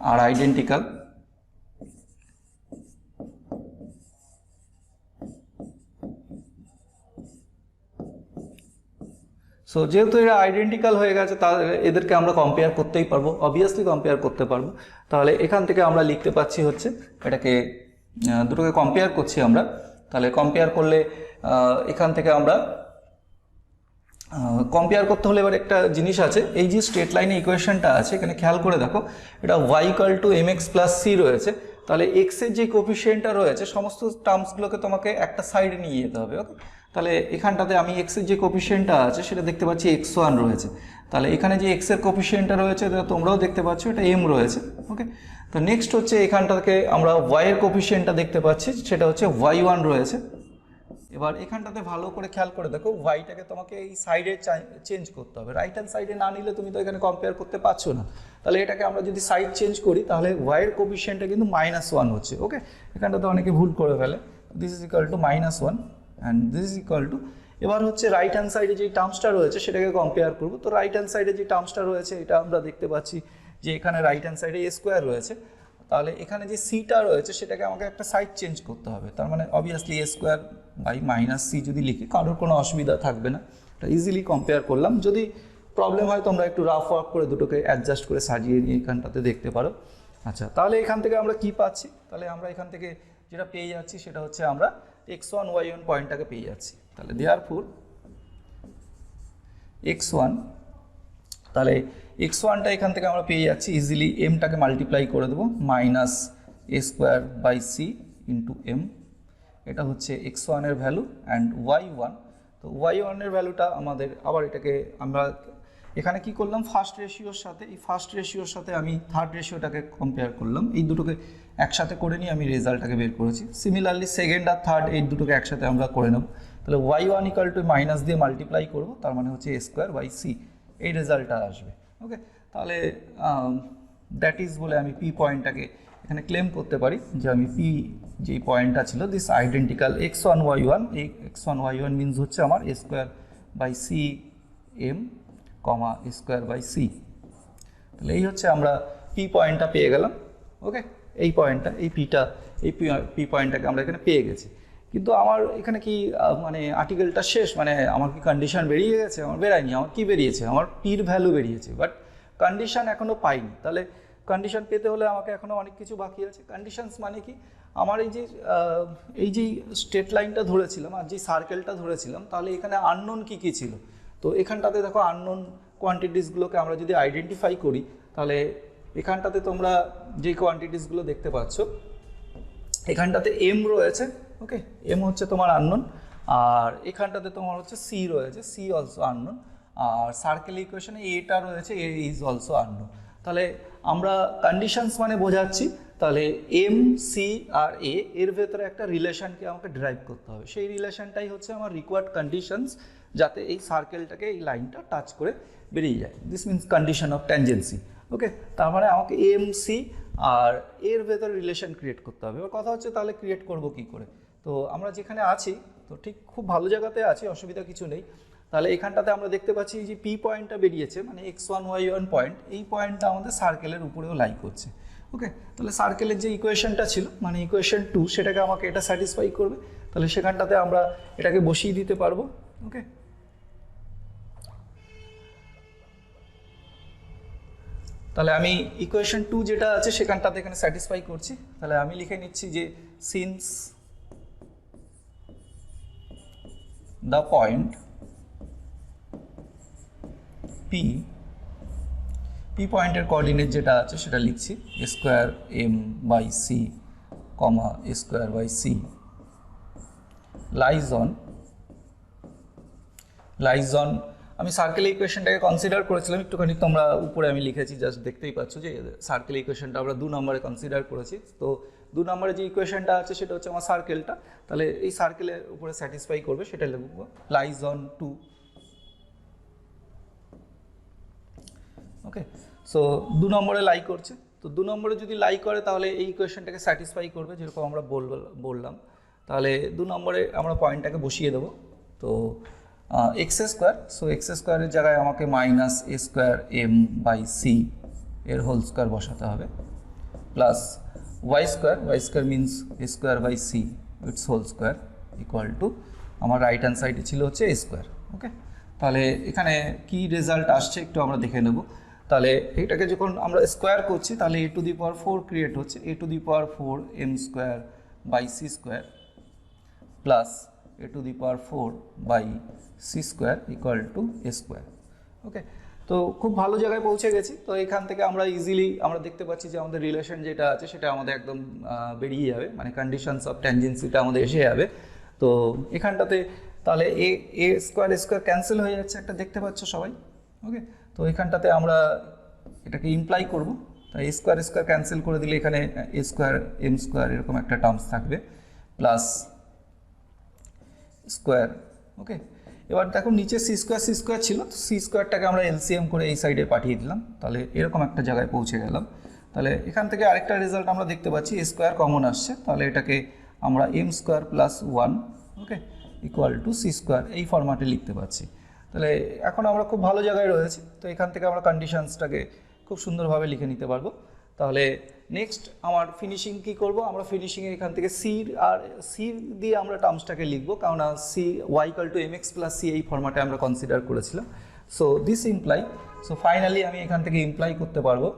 are identical. So যেহেতু এরা আইডেন্টিক্যাল হয়ে গেছে, তাহলে এদেরকে আমরা কম্পেয়ার করতেই পারবো, অবভিয়াসলি কম্পেয়ার করতে পারবো। তাহলে এখান থেকে আমরা লিখতে পাচ্ছি হচ্ছে এটাকে দুটোকে কম্পেয়ার করছি আমরা। তাহলে কম্পেয়ার করলে এখান থেকে আমরা কম্পেয়ার করতে হলে এবার একটা জিনিস আছে, এই যে স্ট্রেট লাইনে ইকুয়েশনটা আছে এখানে খেয়াল করে দেখো, এটা y = mx + c রয়েছে। তাহলে x এর যে কোফিশিয়েন্টটা রয়েছে সমস্ত টার্মসগুলোকে তোমাকে একটা সাইডে নিয়ে যেতে হবে। ওকে, তাহলে এখানটাতে আমি x এর যে কোফিশিয়েন্টটা আছে সেটা দেখতে পাচ্ছি x1 রয়েছে। তাহলে এখানে যে এক্স এর কোফিসিয়েন্টটা রয়েছে তোমরাও দেখতে পাচ্ছ এটা এম রয়েছে। ওকে, তো নেক্সট হচ্ছে এখানটা থেকে আমরা ওয়াই এর কোফিসিয়েন্টটা দেখতে পাচ্ছি, সেটা হচ্ছে y1 রয়েছে। এবার এখানটাতে ভালো করে খেয়াল করে দেখো, ওয়াইটাকে তোমাকে এই সাইডে চেঞ্জ করতে হবে, রাইট হ্যান্ড সাইডে না নিলে তুমি তো এখানে কম্পেয়ার করতে পারছো না। তাহলে এটাকে আমরা যদি সাইড চেঞ্জ করি তাহলে ওয়াইয়ের কোফিসিয়েন্টটা কিন্তু -1 হচ্ছে। ওকে, এখানটাতে অনেকে ভুল করে ফেলে, this is equal to -1 and this is equal two, এবার হচ্ছে রাইট হ্যান্ড সাইডে যে টার্মসটা রয়েছে সেটাকে কম্পেয়ার করবো। তো রাইট হ্যান্ড সাইডে যে টার্মসটা রয়েছে এটা আমরা দেখতে পাচ্ছি যে এখানে রাইট হ্যান্ড সাইডে স্কোয়ার রয়েছে, তাহলে এখানে যে সিটা রয়েছে সেটাকে আমাকে একটা সাইড চেঞ্জ করতে হবে। তার মানে অবভিয়াসলি স্কোয়ার বাই -c যদি লিখি কারোর কোনো অসুবিধা থাকবে না, এটা ইজিলি কম্পেয়ার করলাম। যদি প্রবলেম হয় তোমরা একটু রাফ ওয়ার্ক করে দুটোকে অ্যাডজাস্ট করে সাজিয়ে নিয়ে এখানটাতে দেখতে পারো। আচ্ছা, তাহলে এখান থেকে আমরা কি পাচ্ছি, তাহলে আমরা এখান থেকে যেটা পেয়ে যাচ্ছি সেটা হচ্ছে আমরা x1 y1 পয়েন্টটাকে পেয়ে যাচ্ছি। তাহলে দেয়ারফর x1, তাহলে x1টা এখান থেকে আমরা পেয়ে যাচ্ছি ইজিলি, এমটাকে মাল্টিপ্লাই করে দেবো -a² c ইন্টু এম, এটা হচ্ছে x1 এর ভ্যালু অ্যান্ড y1। তো y1 এর ভ্যালুটা আমাদের আবার এটাকে আমরা এখানে কি করলাম, ফার্স্ট রেশিওর সাথে, এই ফার্স্ট রেশিওর সাথে আমি থার্ড রেশিওটাকে কম্পেয়ার করলাম, এই দুটোকে একসাথে করে নিয়ে আমি রেজাল্টটাকে বের করেছি। সিমিলারলি সেকেন্ড আর থার্ড এই দুটোকে একসাথে আমরা করে নেব। তাহলে y1 ইকুয়াল টু মাইনাস দিয়ে মাল্টিপ্লাই করবো, তার মানে হচ্ছে a² c, এই রেজাল্টটা আসবে। ওকে, তাহলে দ্যাট ইজ বলে আমি পি পয়েন্টটাকে এখানে ক্লেম করতে পারি যে আমি পি যেই পয়েন্টটা ছিল দিস আইডেন্টিক্যাল x1 y1, এই x1 y1 মিনস হচ্ছে আমার a² c m কমা a² c। তাহলে এই হচ্ছে আমরা পি পয়েন্টটা পেয়ে গেলাম। ওকে, এই পয়েন্টটা, এই পি পয়েন্টটাকে আমরা এখানে পেয়ে গেছি। কিন্তু আমার এখানে কি মানে আর্টিকেলটা শেষ, মানে আমার কি কন্ডিশন বেরিয়ে গেছে? আমার বেরায়নি, আমার কি বেরিয়েছে, আমার পির ভ্যালু বেরিয়েছে, বাট কন্ডিশন এখনও পাইনি। তাহলে কন্ডিশন পেতে হলে আমাকে এখনও অনেক কিছু বাকি আছে। কন্ডিশনস মানে কি, আমার এই যে স্ট্রেট লাইনটা ধরেছিলাম আর যে সার্কেলটা ধরেছিলাম, তাহলে এখানে আননোন কি কি ছিল। তো এখানটাতে দেখো আননোন কোয়ান্টিটিসগুলোকে আমরা যদি আইডেন্টিফাই করি, তাহলে এখানটাতে তোমরা যে কোয়ান্টিটিসগুলো দেখতে পাচ্ছ, এখানটাতে এম রয়েছে। ওকে, এম হচ্ছে তোমার আননোন, আর এখানটাতে তোমার হচ্ছে সি রয়েছে, সি অলসো আননোন, আর সার্কেল ইকুয়েশনে এটা রয়েছে, এ ইজ অলসো আননোন। তাহলে আমরা কন্ডিশনস মানে বোঝাচ্ছি, তাহলে এম, সি আর এ এর ভেতরে একটা রিলেশনকে আমাকে ড্রাইভ করতে হবে, সেই রিলেশনটাই হচ্ছে আমার রিকোয়ার্ড কন্ডিশনস, যাতে এই সার্কেলটাকে, এই লাইনটা টাচ করে বেরিয়ে যায়। This means condition of tangency. Okay, তার মানে আমাকে এম, সি আর এর ভেতরে রিলেশন ক্রিয়েট করতে হবে। এবার কথা হচ্ছে তাহলে ক্রিয়েট করব কি করে। তো আমরা যেখানে আছি তো ঠিক খুব ভালো জায়গাতে আছি, অসুবিধা কিছু নেই। তাহলে এখানটাতে আমরা দেখতে পাচ্ছি যে পি পয়েন্টটা বেরিয়েছে, মানে x1 y1 পয়েন্ট, এই পয়েন্টটা আমাদের সার্কেলের উপরেও লাই করছে। ওকে, তাহলে সার্কেলের যে ইকুয়েশনটা ছিল মানে ইকুয়েশন 2, সেটাকে আমাকে এটা স্যাটিসফাই করবে। তাহলে সেখানটাতে আমরা এটাকে বসিয়ে দিতে পারবো। ওকে, তাহলে আমি ইকুয়েশন 2 যেটা আছে সেখানটাতে এখানে স্যাটিসফাই করছি। তাহলে আমি লিখে নিচ্ছি যে সিন্স দ্য পয়েন্ট পি পয়েন্টের কোঅর্ডিনেট যেটা আছে সেটা লিখছি a² m/c, a² c lies on, আমি সার্কেল ইকুয়েশনটাকে কনসিডার করেছিলাম একটুখানি, তোমরা উপরে আমি লিখেছি, জাস্ট দেখতেই পাচ্ছ যে সার্কেল ইকুয়েশনটা আমরা 2 নম্বরে কনসিডার করেছি। তো 2 নম্বরে যে ইকুয়েশনটা আছে সেটা হচ্ছে আমার সার্কেলটা, তাহলে এই সার্কেলের উপরে স্যাটিসফাই করবে সেটা লিখবো লাইজ অন 2। ওকে, সো 2 নম্বরে লাই করছে, তো 2 নম্বরে যদি লাই করে তাহলে এই ইকুয়েশনটাকে স্যাটিসফাই করবে, যেরকম আমরা বললাম। তাহলে 2 নম্বরে আমরা পয়েন্টটাকে বসিয়ে দেবো। তো x², সো x² এর জায়গায় আমাকে -a² m/c এর হোল স্কোয়ার বসাতে হবে, plus y² means a² c it's whole square equal to, আমার রাইট হ্যান্ড সাইডে ছিল হচ্ছে a²। ওকে, তাহলে এখানে কি রেজাল্ট আসছে একটু আমরা দেখে নেব। তাহলে এটাকে যখন আমরা স্কোয়ার করছি তাহলে a⁴ ক্রিয়েট হচ্ছে, a⁴ m² c² plus a⁴ c² equal to a²। ওকে, তো খুব ভালো জায়গায় পৌঁছে গেছি। তো এখান থেকে আমরা ইজিলি আমরা দেখতে পাচ্ছি যে আমাদের রিলেশন যেটা আছে সেটা আমাদের একদম বেরিয়ে যাবে, মানে কন্ডিশনস অফ ট্যানজেন্সিটা আমাদের এসে যাবে। তো এখানটাতে তাহলে a² ক্যান্সেল হয়ে যাচ্ছে একটা, দেখতে পাচ্ছ সবাই। ওকে, তো এখানটাতে আমরা এটাকে ইমপ্লাই করব, তাই স্কোয়ার স্কোয়ার ক্যান্সেল করে দিলে এখানে এ স্কোয়ার এম স্কোয়ার এরকম একটা টার্মস থাকবে প্লাস স্কোয়ার। ওকে, এবার দেখো নিচে সি স্কোয়ার ছিল, তো সি স্কোয়ারটাকে আমরা এলসিএম করে এই সাইডে পাঠিয়ে দিলাম, তাহলে এরকম একটা জায়গায় পৌঁছে গেলাম। তাহলে এখান থেকে আরেকটা রেজাল্ট আমরা দেখতে পাচ্ছি, এ স্কোয়ার কমন আসছে, তাহলে এটাকে আমরা M square plus 1 okay equal to C square এই ফরম্যাটে লিখতে পাচ্ছি। তাহলে এখন আমরা খুব ভালো জায়গায় রয়েছি, তো এখান থেকে আমরা কন্ডিশনসটাকে খুব সুন্দরভাবে লিখে নিতে পারবো। তাহলে নেক্সট আমার ফিনিশিং কি করব, আমরা ফিনিশিংয়ে এখান থেকে সি দিয়ে আমরা টার্মসটাকে লিখবো, কারণ C Y equal to M X plus C এই ফরম্যাটে আমরা কনসিডার করেছিলাম। So this imply, so finally আমি এখান থেকে ইমপ্লাই করতে পারবো,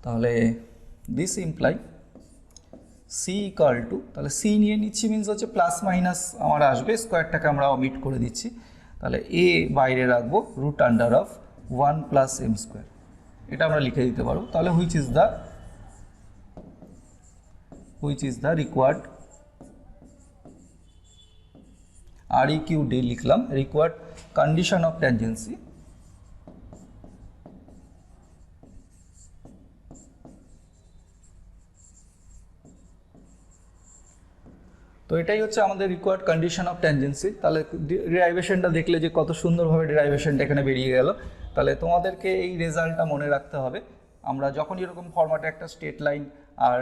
তাহলে this imply C equal to, তাহলে সি নিয়ে নিচ্ছি মিনস হচ্ছে প্লাস মাইনাস আমার আসবে, স্কোয়ারটাকে আমরা অমিট করে দিচ্ছি, তাহলে এ বাইরে রাখবো root under of 1 plus M square, এটা আমরা লিখে দিতে পারবো। তাহলে which is the required REQD লিখলাম, রিকোয়ার্ড কন্ডিশন অফ ট্যানজেন্সি। তো এটাই হচ্ছে আমাদের রিকোয়ার্ড কন্ডিশন অফ ট্যানজেন্সি। তাহলে ডেরাইভেশনটা দেখলে যে কত সুন্দরভাবে ডেরাইভেশনটা এখানে বেরিয়ে গেল। তাহলে তোমাদেরকে এই রেজাল্টটা মনে রাখতে হবে, আমরা যখন এরকম ফরম্যাটে একটা স্ট্রেট লাইন আর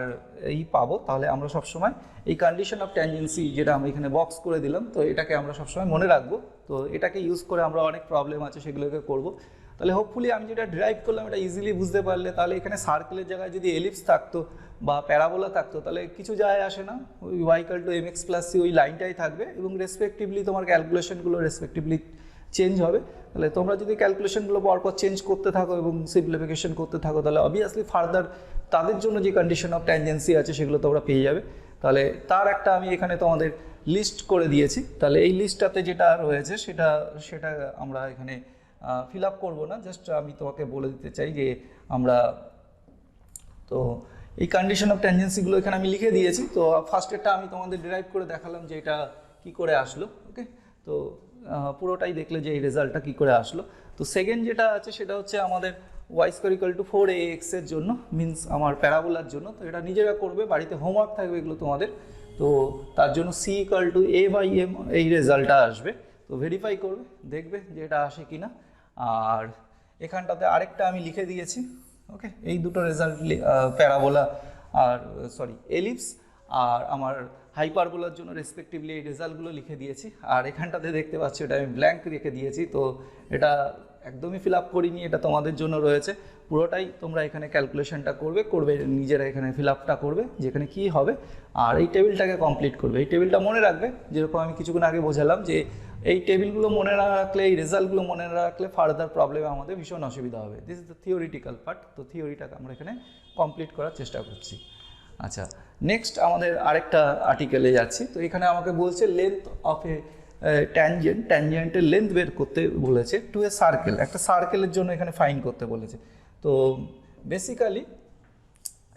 এই পাবো, তাহলে আমরা সবসময় এই কন্ডিশন অফ ট্যানজেন্সি যেটা আমরা এখানে বক্স করে দিলাম, তো এটাকে আমরা সবসময় মনে রাখবো। তো এটাকে ইউজ করে আমরা অনেক প্রবলেম আছে সেগুলোকে করব। তাহলে হোপফুলি আমি যেটা ড্রাইভ করলাম এটা ইজিলি বুঝতে পারলে, তাহলে এখানে সার্কেলের জায়গায় যদি এলিপস থাকতো বা প্যারাবোলা থাকতো তাহলে কিছু যায় আসে না, ওই Y equal to M X plus C ওই লাইনটাই থাকবে এবং রেসপেক্টিভলি তোমার ক্যালকুলেশনগুলো রেসপেক্টিভলি চেঞ্জ হবে। তাহলে তোমরা যদি ক্যালকুলেশনগুলো পরপর চেঞ্জ করতে থাকো এবং সিম্পলিফিকেশন করতে থাকো, তাহলে অবভিয়াসলি ফার্দার তাদের জন্য যে কন্ডিশন অফ ট্যানজেন্সি আছে সেগুলো তোমরা পেয়ে যাবে। তাহলে তার একটা আমি এখানে তোমাদের লিস্ট করে দিয়েছি, তাহলে এই লিস্টটাতে যেটা রয়েছে সেটা আমরা এখানে ফিল আপ করবো না, জাস্ট আমি তোমাকে বলে দিতে চাই যে আমরা তো এই কন্ডিশন অফ ট্যানজেন্সিগুলো এখানে আমি লিখে দিয়েছি। তো ফার্স্টেরটা আমি তোমাদের ডিরাইভ করে দেখালাম যে এটা কী করে আসলো। ওকে, তো পুরোটাই দেখলে যে এই রেজাল্টটা কী করে আসলো। তো সেকেন্ড যেটা আছে সেটা হচ্ছে আমাদের Y square equal to 4ax এর জন্য, মিনস আমার প্যারাবোলার জন্য। তো এটা নিজেরা করবে, বাড়িতে হোমওয়ার্ক থাকবে এগুলো তোমাদের। তো তার জন্য সি ইকুয়াল টু a/m এই রেজাল্টটা আসবে, তো ভেরিফাই করবে, দেখবে যে এটা আসে কি না। আর এখানটাতে আরেকটা আমি লিখে দিয়েছি। ওকে, এই দুটো রেজাল্ট প্যারাবোলা আর এলিপস আর আমার হাইপারবোলার জন্য রেসপেক্টিভলি এই রেজাল্টগুলো লিখে দিয়েছি। আর এখানটাতে দেখতে পাচ্ছি এটা আমি ব্ল্যাঙ্ক রেখে দিয়েছি, তো এটা একদমই ফিল আপ করিনি, এটা তোমাদের জন্য রয়েছে। পুরোটাই তোমরা এখানে ক্যালকুলেশনটা করবে নিজেরা, এখানে ফিল আপটা করবে যেখানে কী হবে, আর এই টেবিলটাকে কমপ্লিট করবে। এই টেবিলটা মনে রাখবে, যেরকম আমি কিছুক্ষণ আগে বোঝালাম যে এই টেবিলগুলো মনে না রাখলে, এই রেজাল্টগুলো মনে না রাখলে ফার্দার প্রবলেমে আমাদের ভীষণ অসুবিধা হবে। This is the theoretical part, তো থিওরিটাকে আমরা এখানে কমপ্লিট করার চেষ্টা করছি। আচ্ছা, নেক্সট আমাদের আরেকটা আর্টিকেলে যাচ্ছি। তো এখানে আমাকে বলছে লেন্থ অফ এ ট্যানজেন্টের লেন্থ বের করতে বলেছে টু এ সার্কেল, একটা সার্কেলের জন্য এখানে ফাইন করতে বলেছে। তো বেসিক্যালি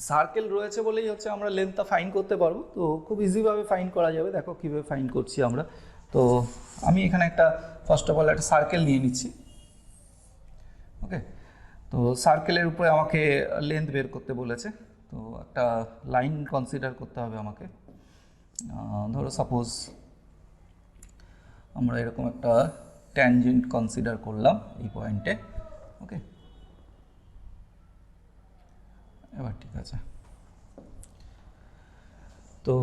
সার্কেল রয়েছে বলেই হচ্ছে আমরা লেন্থটা ফাইন করতে পারবো, তো খুব ইজিভাবে ফাইন করা যাবে। দেখো কীভাবে ফাইন করছি আমরা। তো আমি এখানে একটা ফার্স্ট অফ অল একটা সার্কেল নিয়ে নিচ্ছি। ওকে, তো সার্কেলের উপরে আমাকে লেন্থ বের করতে বলেছে, তো একটা লাইন কনসিডার করতে হবে আমাকে। ধরো সাপোজ আমরা এরকম একটা ট্যানজেন্ট কনসিডার করলাম এই পয়েন্টে। ওকে, এবার ঠিক আছে। তো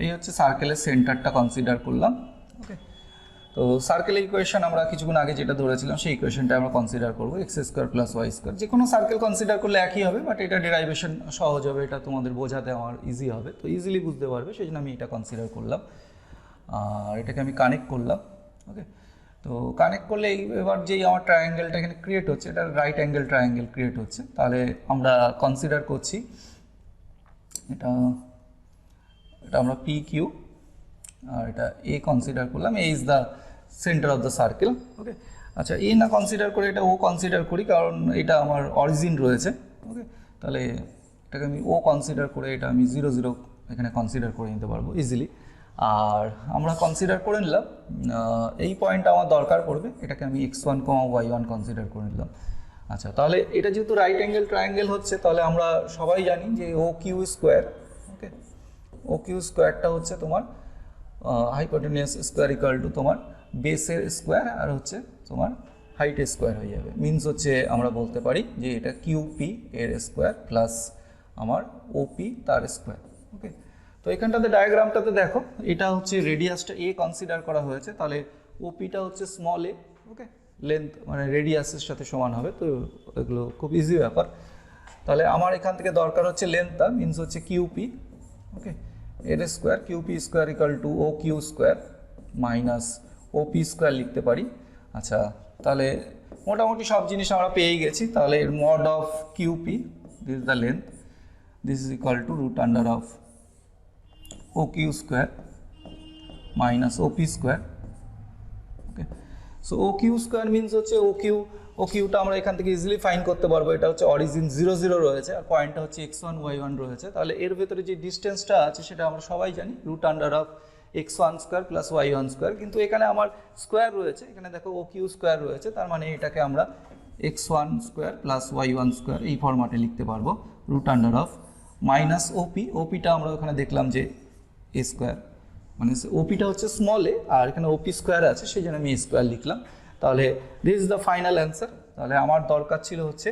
এই হচ্ছে সার্কেলের সেন্টারটা কনসিডার করলাম। ওকে, তো সার্কেলের ইকুয়েশন আমরা কিছুক্ষণ আগে যেটা ধরেছিলাম সেই ইকুয়েশনটা আমরা কনসিডার করবো, X square plus Y square. যে কোনো সার্কেল কনসিডার করলে একই হবে, বাট এটা ডেরাইভেশন সহজ হবে, এটা তোমাদের বোঝাতে আমার ইজি হবে, তো ইজিলি বুঝতে পারবে, সেই জন্য আমি এটা কনসিডার করলাম। আর এটাকে আমি কানেক্ট করলাম। ওকে, তো কানেক্ট করলে এবার যেই আমার ট্রায়াঙ্গেলটা এখানে ক্রিয়েট হচ্ছে, এটা রাইট অ্যাঙ্গেল ট্রায়াঙ্গেল ক্রিয়েট হচ্ছে। তাহলে আমরা কনসিডার করছি এটা আমরা পি কিউ, আর এটা এ কনসিডার করলাম। A is the centre of the circle. Okay, আচ্ছা, এ না কনসিডার করে এটা ও কনসিডার করি, কারণ এটা আমার অরিজিন রয়েছে। ওকে, তাহলে এটাকে আমি ও কনসিডার করে এটা আমি 0 0 এখানে কনসিডার করে নিতে পারবো ইজিলি। আর আমরা কনসিডার করে নিলাম এই পয়েন্ট আমার দরকার পড়বে, এটাকে আমি x1, y1 কনসিডার করে নিলাম। আচ্ছা, তাহলে এটা যেহেতু রাইট অ্যাঙ্গেল ট্রায়াঙ্গেল হচ্ছে, তাহলে আমরা সবাই জানি যে ও কিউ স্কোয়ার, ওকে, ও কিউ স্কোয়ারটা হচ্ছে তোমার হাইপোটেনিয়াস স্কোয়ার ইকুয়াল টু তোমার বেসের স্কোয়ার আর হচ্ছে তোমার হাইটের স্কোয়ার হয়ে যাবে। মিনস হচ্ছে আমরা বলতে পারি যে এটা কিউপি এর স্কোয়ার প্লাস আমার ওপি তার স্কোয়ার। ওকে, তো এখানটাতে ডায়াগ্রামটাতে দেখো, এটা হচ্ছে রেডিয়াসটা এ কনসিডার করা হয়েছে, তাহলে ওপিটা হচ্ছে স্মল এ, ওকে, লেন্থ মানে রেডিয়াসের সাথে সমান হবে। তো এগুলো খুব ইজি ব্যাপার। তাহলে আমার এখান থেকে দরকার হচ্ছে লেন্থটা, মিনস হচ্ছে কিউপি, ওকে, এর square, QP square equal to O Q square minus OP square লিখতে পারি। আচ্ছা, তাহলে মোটামুটি সব জিনিস আমরা পেয়েই গেছি। তাহলে এর mod of QP, this is the length, this is equal to root under of O Q square minus OP square. Okay, so O Q square means হচ্ছে ও কিউটা আমরা এখান থেকে ইজিলি ফাইন্ড করতে পারবো। এটা হচ্ছে অরিজিন 0 0 রয়েছে আর পয়েন্টটা হচ্ছে x1 y1 রয়েছে। তাহলে এর ভেতরে যে ডিস্টেন্সটা আছে সেটা আমরা সবাই জানি, root under of x1 square plus y1 square. কিন্তু এখানে আমার স্কোয়ার রয়েছে, এখানে দেখো ও কিউ স্কোয়ার রয়েছে, তার মানে এটাকে আমরা x1 square plus y1 square এই ফরম্যাটে লিখতে পারবো, রুট আন্ডার অফ মাইনাস ওপিটা আমরা ওখানে দেখলাম যে এ স্কোয়ার, মানে ওপিটা হচ্ছে স্মল এ আর এখানে ওপি স্কোয়ার আছে, সেই জন্য আমি স্কোয়ার লিখলাম। তাহলে this is the final answer. তাহলে আমার দরকার ছিল হচ্ছে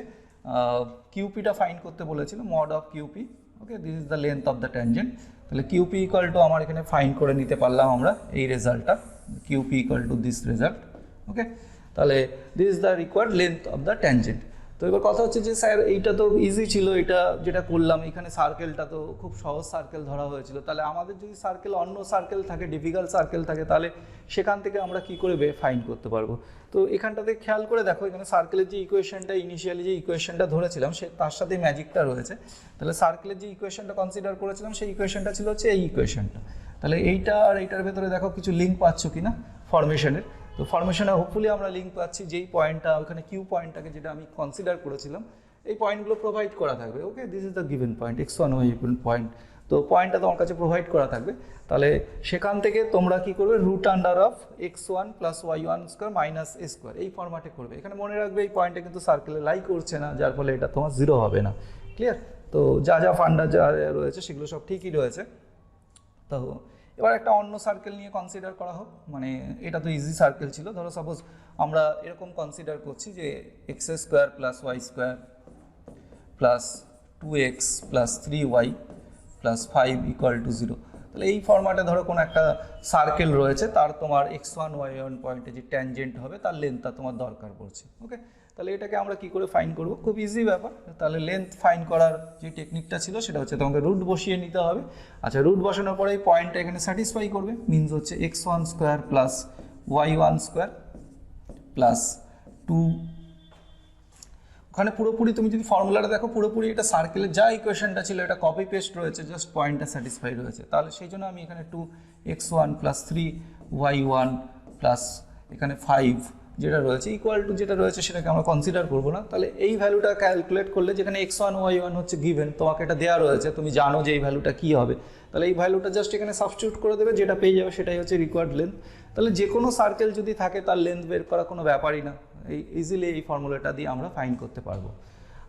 কিউপিটা ফাইন্ড করতে বলেছিল, mod of QP. Okay, this is the length of the tangent. তাহলে কিউপি ইকুয়াল টু আমার এখানে ফাইন্ড করে নিতে পারলাম আমরা এই রেজাল্টটা, QP equal to this result. Okay, তাহলে this is the required length of the tangent. তো এবার কথা হচ্ছে যে স্যার এইটা তো ইজি ছিল, এটা যেটা করলাম এখানে সার্কেলটা তো খুব সহজ সার্কেল ধরা হয়েছিল, তাহলে আমাদের যদি সার্কেল অন্য সার্কেল থাকে, ডিফিকাল্ট সার্কেল থাকে, তাহলে সেখান থেকে আমরা কি করে ফাইন্ড করতে পারবো? তো এখানটাতে খেয়াল করে দেখো, এখানে সার্কেলের যে ইকুয়েশনটা ইনিশিয়ালি যে ইকুয়েশনটা ধরেছিলাম সে তার সাথে ম্যাজিকটা রয়েছে। তাহলে সার্কেলের যে ইকুয়েশনটা কনসিডার করেছিলাম সেই ইকুয়েশনটা ছিল হচ্ছে এই ইকুয়েশনটা। তাহলে এইটা আর এইটার ভেতরে দেখো কিছু লিঙ্ক পাচ্ছ কিনা ফরমেশনের। তো ফরমেশনে হোপফুলি আমরা লিঙ্ক পাচ্ছি, যেই পয়েন্টটা ওখানে কিউ পয়েন্টটাকে যেটা আমি কনসিডার করেছিলাম এই পয়েন্টগুলো প্রোভাইড করা থাকবে। Okay, this is the given point x1 y1 point. তো পয়েন্টটা তোমার কাছে প্রোভাইড করা থাকবে। তাহলে সেখান থেকে তোমরা কি করবে, root under of x1 plus y1 square minus A square এই ফরম্যাটে করবে। এখানে মনে রাখবে এই পয়েন্টটা কিন্তু সার্কেলে লাই করছে না, যার ফলে এটা তোমার 0 হবে না। ক্লিয়ার? তো যা ফান্ডা যা রয়েছে সেগুলো সব ঠিকই রয়েছে। তো এবার একটা অন্য সার্কেল নিয়ে কনসিডার করা হোক, মানে এটা তো ইজি সার্কেল ছিল। ধরো সাপোজ আমরা এরকম কনসিডার করছি যে X square plus Y square plus 2x plus 3y plus 5 equal to 0। তাহলে এই ফরম্যাটে ধরো কোনো একটা সার্কেল রয়েছে, তার তোমার x1 y1 পয়েন্টে যে ট্যানজেন্ট হবে তার লেন্থটা তোমার দরকার পড়ছে। ওকে, তাহলে এটাকে আমরা কি করে ফাইন্ড করব? খুব ইজি ব্যাপার। তাহলে লেন্থ ফাইন্ড করার যে টেকনিকটা ছিল সেটা হচ্ছে তোমাকে রুট বসিয়ে নিতে হবে। আচ্ছা, রুট বসানোর পরে এই পয়েন্টটা এখানে স্যাটিসফাই করবে, মিনস হচ্ছে x1 square plus y1 square plus 2। ওখানে পুরোপুরি তুমি যদি ফর্মুলাটা দেখো, পুরোপুরি এটা সার্কেলের যা ইকুয়েশনটা ছিল এটা কপি পেস্ট রয়েছে, জাস্ট পয়েন্টটা স্যাটিসফাই রয়েছে। তাহলে সেই জন্য আমি এখানে 2x1 প্লাস 3y1 প্লাস এখানে 5 যেটা রয়েছে ইকুয়াল টু যেটা রয়েছে সেটাকে আমরা কনসিডার করবো না। তাহলে এই ভ্যালুটা ক্যালকুলেট করলে, যেখানে x1 y1 হচ্ছে গিভেন, তোমাকে এটা দেওয়া রয়েছে, তুমি জানো যে এই ভ্যালুটা কী হবে, তাহলে এই ভ্যালুটা জাস্ট এখানে সাবস্টিটিউট করে দেবে, যেটা পেয়ে যাবে সেটাই হচ্ছে রিকোয়ার্ড লেন্থ। তাহলে যে কোনো সার্কেল যদি থাকে তার লেন্থ বের করা কোনো ব্যাপারই না, এই ইজিলি এই ফর্মুলাটা দিয়ে আমরা ফাইন্ড করতে পারবো।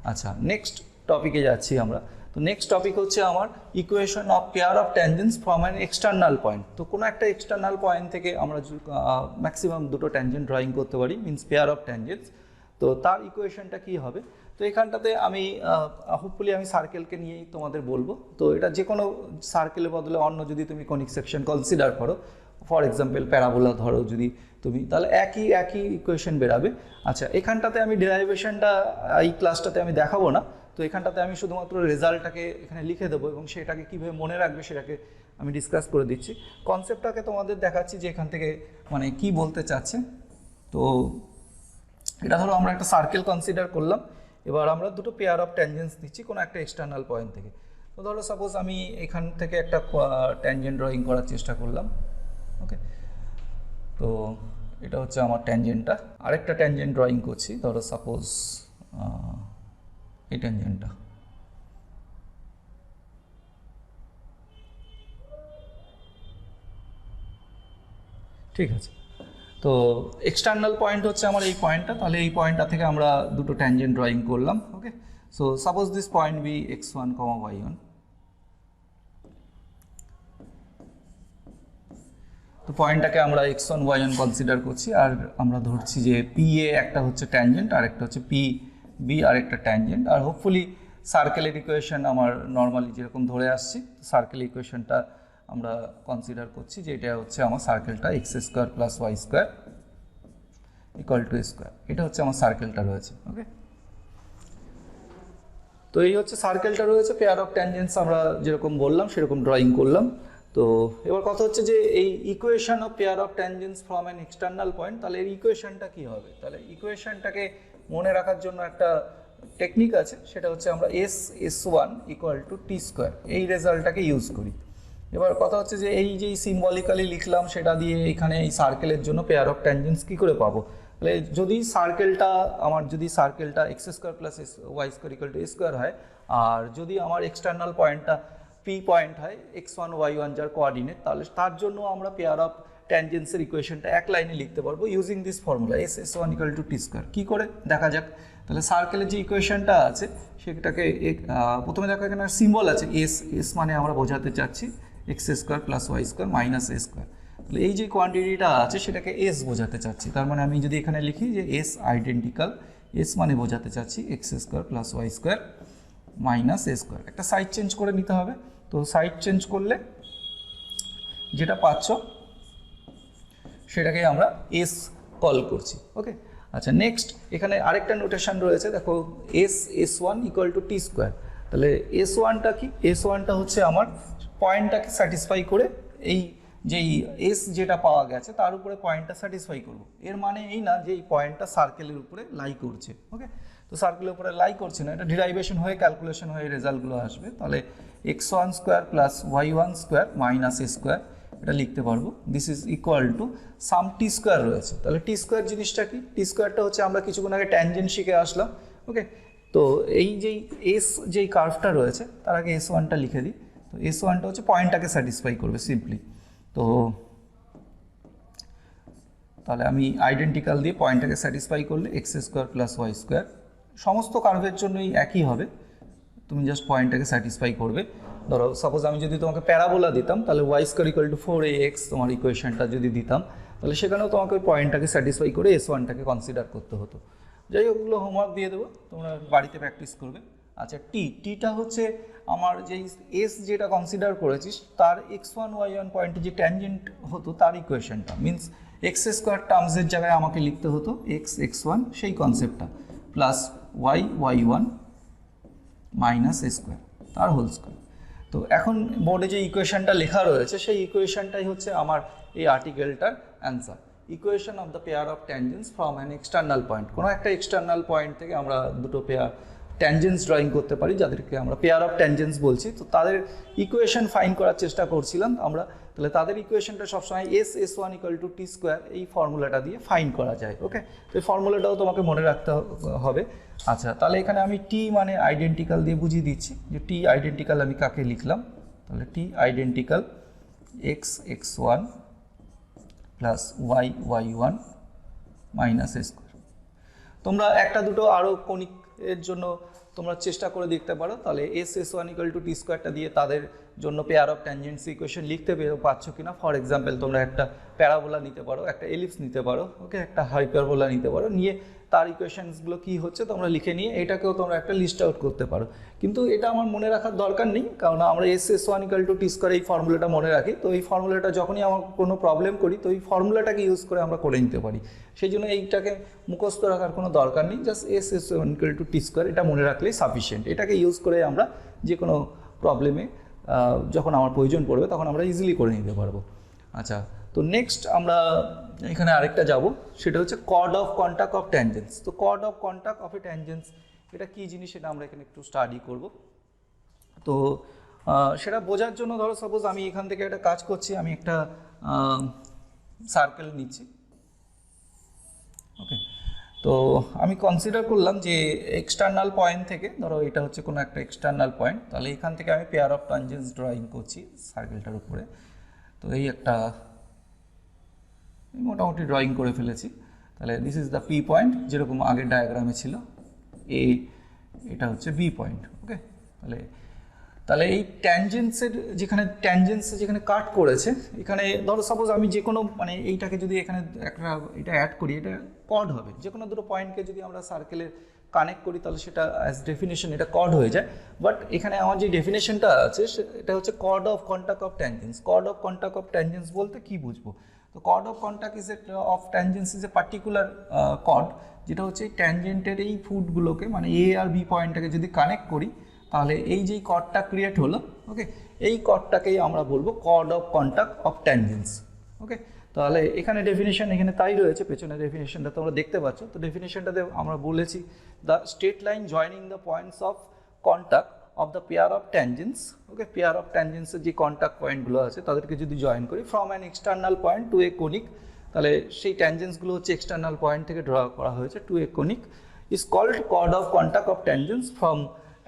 আচ্ছা, নেক্সট টপিকে যাচ্ছি আমরা। তো নেক্সট টপিক হচ্ছে আমার equation of pair of tangents from an external point. তো কোনো একটা এক্সটার্নাল পয়েন্ট থেকে আমরা ম্যাক্সিমাম দুটো ট্যানজেন্ট ড্রয়িং করতে পারি, মিনস পেয়ার অফ ট্যানজেন্টস। তো তার ইকুয়েশনটা কী হবে? তো এখানটাতে আমি হোপফুলি আমি সার্কেলকে নিয়েই তোমাদের বলবো। তো এটা যে কোনো সার্কেলের বদলে অন্য যদি তুমি কনিক সেকশন কনসিডার করো, ফর এক্সাম্পল প্যারাবোলা ধরো যদি তুমি, তাহলে একই ইকুয়েশন বেরাবে। আচ্ছা, এখানটাতে আমি ডেরাইভেশনটা এই ক্লাসটাতে আমি দেখাবো না, তো এখানটাতে আমি শুধুমাত্র রেজাল্টটাকে এখানে লিখে দেবো এবং সেটাকে কীভাবে মনে রাখবে সেটাকে আমি ডিসকাস করে দিচ্ছি। কনসেপ্টটাকে তোমাদের দেখাচ্ছি যে এখান থেকে মানে কি বলতে চাচ্ছে। তো এটা ধরো আমরা একটা সার্কেল কনসিডার করলাম, এবার আমরা দুটো পেয়ার অফ ট্যানজেন্টস দিচ্ছি কোনো একটা এক্সটার্নাল পয়েন্ট থেকে। তো ধরো সাপোজ আমি এখান থেকে একটা ট্যানজেন্ট ড্রয়িং করার চেষ্টা করলাম। ওকে, তো এটা হচ্ছে আমার ট্যানজেন্টটা। আরেকটা ট্যানজেন্ট ড্রয়িং করছি, ধরো সাপোজ এই ট্যানজেন্টটা। ঠিক আছে। তো এক্সটার্নাল পয়েন্ট হচ্ছে আমার এই পয়েন্টটা, তাহলে এই পয়েন্টটা থেকে আমরা দুটো ট্যানজেন্ট ড্রয়িং করলাম। Okay, so suppose this point be x1, y1। তো পয়েন্টটাকে আমরা x1, y1 কনসিডার করছি, আর আমরা ধরছি যে PA একটা হচ্ছে ট্যানজেন্ট, আর একটা হচ্ছে PB আর একটা ট্যানজেন্ট। আর হোপফুলি সার্কেলের ইকুয়েশন আমার নর্মালি যেরকম ধরে আসছি, সার্কেল ইকুয়েশনটা আমরা কনসিডার করছি যে এটা হচ্ছে আমার সার্কেলটা x² + y² = a²। এটা হচ্ছে আমার সার্কেলটা রয়েছে। ওকে, তো এই হচ্ছে সার্কেলটা রয়েছে, পেয়ার অফ ট্যানজেন্টস আমরা যেরকম বললাম সেরকম ড্রয়িং করলাম। তো এবার কথা হচ্ছে যে এই equation of pair of tangents from an external point, তাহলে এর ইকুয়েশনটা কী হবে? তাহলে ইকুয়েশনটাকে মনে রাখার জন্য একটা টেকনিক আছে, সেটা হচ্ছে আমরা s1 = t², এই রেজাল্টটাকে ইউজ করি। এবার কথা হচ্ছে যে এই যে সিম্বলিক্যালি লিখলাম সেটা দিয়ে এখানে এই সার্কেলের জন্য পেয়ার অফ ট্যানজেন্টস কী করে পাবো? তাহলে যদি সার্কেলটা x² + y² a² হয়, আর যদি আমার এক্সটার্নাল পয়েন্টটা P পয়েন্ট হয় x1, y1 যার কোঅর্ডিনেট, তাহলে তার জন্য আমরা পেয়ার অফ ট্যানজেন্টসের ইকুয়েশনটা এক লাইনে লিখতে পারবো using this formula s1 = t²। কী করে দেখা যাক? তাহলে সার্কেলের যে ইকুয়েশনটা আছে সেটাকে প্রথমে দেখো এখানে সিম্বল আছে s মানে আমরা বোঝাতে চাচ্ছি x² + y² - a²। তাহলে এই যে কোয়ান্টিটিটা আছে সেটাকে s বোঝাতে চাচ্ছি, তার মানে আমি যদি এখানে লিখি যে s আইডেন্টিক্যাল, s মানে বোঝাতে চাচ্ছি x² + y² - a²। একটা সাইড চেঞ্জ করে নিতে হবে। তো সাইড চেঞ্জ করলে যেটা পাচ্ছ সেটাকে আমরা s কল করছি। ওকে, আচ্ছা, নেক্সট এখানে আরেকটা নোটেশন রয়েছে, দেখো s1 = t²। তাহলে s1টা কি? s1টা হচ্ছে আমার পয়েন্টটাকে স্যাটিসফাই করে এই যেই s যেটা পাওয়া গেছে তার উপরে পয়েন্টটা স্যাটিসফাই করব। এর মানে এই না যে এই পয়েন্টটা সার্কেলের উপরে লাই করছে। ওকে, তো সার্কেলের উপরে লাই করছে না, এটা ডিরাইভেশন হয়ে ক্যালকুলেশন হয়ে রেজাল্টগুলো আসবে। তাহলে x1² + y1² - a², এটা লিখতে পারবো। This is equal to some t² রয়েছে। তাহলে t² জিনিসটা কি? t²টা হচ্ছে আমরা কিছুক্ষণ আগে ট্যানজেন্ট শিখে আসলাম। ওকে, তো এই যেই যেই কার্ভটা রয়েছে তার আগে s1টা লিখে দিই। তো s1টা হচ্ছে পয়েন্টটাকে স্যাটিসফাই করবে সিম্পলি। তো তাহলে আমি আইডেন্টিক্যাল দিয়ে পয়েন্টটাকে স্যাটিসফাই করলে x² + y², সমস্ত কার্ভের জন্যই একই হবে, তুমি জাস্ট পয়েন্টটাকে স্যাটিসফাই করবে। ধরো সাপোজ আমি যদি তোমাকে প্যারাবোলা দিতাম, তাহলে y² = 4ax তোমার ইকুয়েশনটা যদি দিতাম, তাহলে সেখানেও তোমাকে ওই পয়েন্টটাকে স্যাটিসফাই করে s1টাকে কনসিডার করতে হতো। যাই হোক, ওগুলো হোমওয়ার্ক দিয়ে দেবো, তোমরা বাড়িতে প্র্যাকটিস করবে। আচ্ছা, টিটা হচ্ছে আমার যেই s যেটা কনসিডার করেছিস তার x1, y1 পয়েন্টে যে ট্যানজেন্ট হতো তার ইকুয়েশনটা, মিনস x² টার্মসের জায়গায় আমাকে লিখতে হতো x1 সেই কনসেপ্টটা প্লাস y1 - a² তার হোল স্কোয়ার। তো এখন বোর্ডে যে ইকুয়েশনটা লেখা রয়েছে সেই ইকুয়েশনটাই হচ্ছে আমার এই আর্টিকেলটার answer. Equation of the pair of tangents from an external point. কোনো একটা এক্সটার্নাল পয়েন্ট থেকে আমরা দুটো পেয়ার ট্যানজেন্টস ড্রয়িং করতে পারি, যাদেরকে আমরা পেয়ার অফ ট্যানজেন্টস বলছি। তো তাদের ইকুয়েশন ফাইন্ড করার চেষ্টা করছিলাম আমরা। তাহলে তাদের ইকুয়েশনটা সবসময় s1 = t², এই ফর্মুলাটা দিয়ে ফাইন্ড করা যায়। ওকে, তো এই ফর্মুলাটাও তোমাকে মনে রাখতে হবে। আচ্ছা, তাহলে এখানে আমি t মানে আইডেন্টিক্যাল দিয়ে বুঝিয়ে দিচ্ছি যে t আইডেন্টিক্যাল আমি কাকে লিখলাম। তাহলে t identical x1 + y1 - a²। তোমরা একটা দুটো আরও কনিক এর জন্য তোমরা চেষ্টা করে দেখতে পারো। তাহলে s1 = t²টা দিয়ে তাদের জন্য পেয়ার অফ ট্যানজেন্টস ইকুয়েশন লিখতে পারছো কিনা। ফর এক্সাম্পল, তোমরা একটা প্যারাবোলা নিতে পারো, একটা এলিপস নিতে পারো, ওকে, একটা হাইপারবোলা নিতে পারো, নিয়ে তার ইকুয়েশনসগুলো কী হচ্ছে তোমরা লিখে নিয়ে এটাকেও তোমরা একটা লিস্ট আউট করতে পারো। কিন্তু এটা আমার মনে রাখার দরকার নেই, কারণ আমরা s1 = t² এই ফর্মুলাটা মনে রাখি। তো এই ফর্মুলাটা যখনই আমার কোনো প্রবলেম করি তো এই ফর্মুলাটাকে ইউজ করে আমরা করে নিতে পারি। সেই জন্য এইটাকে মুখস্থ রাখার কোনো দরকার নেই, জাস্ট s1 = t², এটা মনে রাখলেই সাফিসিয়েন্ট। এটাকে ইউজ করে আমরা যে কোনো প্রবলেমে যখন আমার প্রয়োজন পড়বে তখন আমরা ইজিলি করে নিতে পারবো। আচ্ছা, তো নেক্সট আমরা এখানে আরেকটা যাব, সেটা হচ্ছে chord of contact of tangents. তো chord of contact of a tangents এটা কী জিনিস সেটা আমরা এখানে একটু স্টাডি করব। তো সেটা বোঝার জন্য ধরো সাপোজ আমি এখান থেকে একটা কাজ করছি, আমি একটা সার্কেল নিচ্ছি। ওকে, তো আমি কনসিডার করলাম যে এক্সটার্নাল পয়েন্ট থেকে, ধরো এটা হচ্ছে কোনো একটা এক্সটার্নাল পয়েন্ট, তাহলে এখান থেকে আমি পেয়ার অফ ট্যানজেন্টস ড্রয়িং করছি সার্কেলটার উপরে। তো এই একটা মোটামুটি ড্রয়িং করে ফেলেছি। তাহলে this is the P point, যেরকম আগের ডায়াগ্রামে ছিল এ, এটা হচ্ছে বি পয়েন্ট। ওকে, তাহলে এই ট্যানজেন্সের যেখানে কাট করেছে, এখানে ধরো সাপোজ আমি যে কোনো মানে এইটাকে যদি এখানে একটা এটা অ্যাড করি, এটা কর্ড হবে। যে কোনো দুটো পয়েন্টকে যদি আমরা সার্কেলে কানেক্ট করি তাহলে সেটা অ্যাজ ডেফিনেশন এটা কর্ড হয়ে যায়। বাট এখানে আমার যে ডেফিনেশনটা আছে এটা হচ্ছে chord of contact of tangents. Chord of contact of tangents বলতে কি বুঝবো? তো chord of contact of tangents is a particular chord, যেটা হচ্ছে ট্যানজেন্টের এই ফুটগুলোকে মানে এ আর বি পয়েন্টটাকে যদি কানেক্ট করি তাহলে এই যেই কর্ডটা ক্রিয়েট হলো, ওকে, এই কর্ডটাকেই আমরা বলবো cord of contact of tangents. ওকে, তাহলে এখানে ডেফিনেশন এখানে তাই রয়েছে, পেছনে ডেফিনেশনটা তোমরা দেখতে পাচ্ছ। তো ডেফিনেশনটাতে আমরা বলেছি the straight line joining the points of contact of the pair of tangents. Okay, pair of ট্যানজেন্সের যে কন্টাক্ট পয়েন্টগুলো আছে তাদেরকে যদি জয়েন করি from an external point to a conic, তাহলে সেই ট্যানজেন্সগুলো হচ্ছে এক্সটার্নাল পয়েন্ট থেকে ড্র করা হয়েছে to a conic, is called chord of contact of tangents from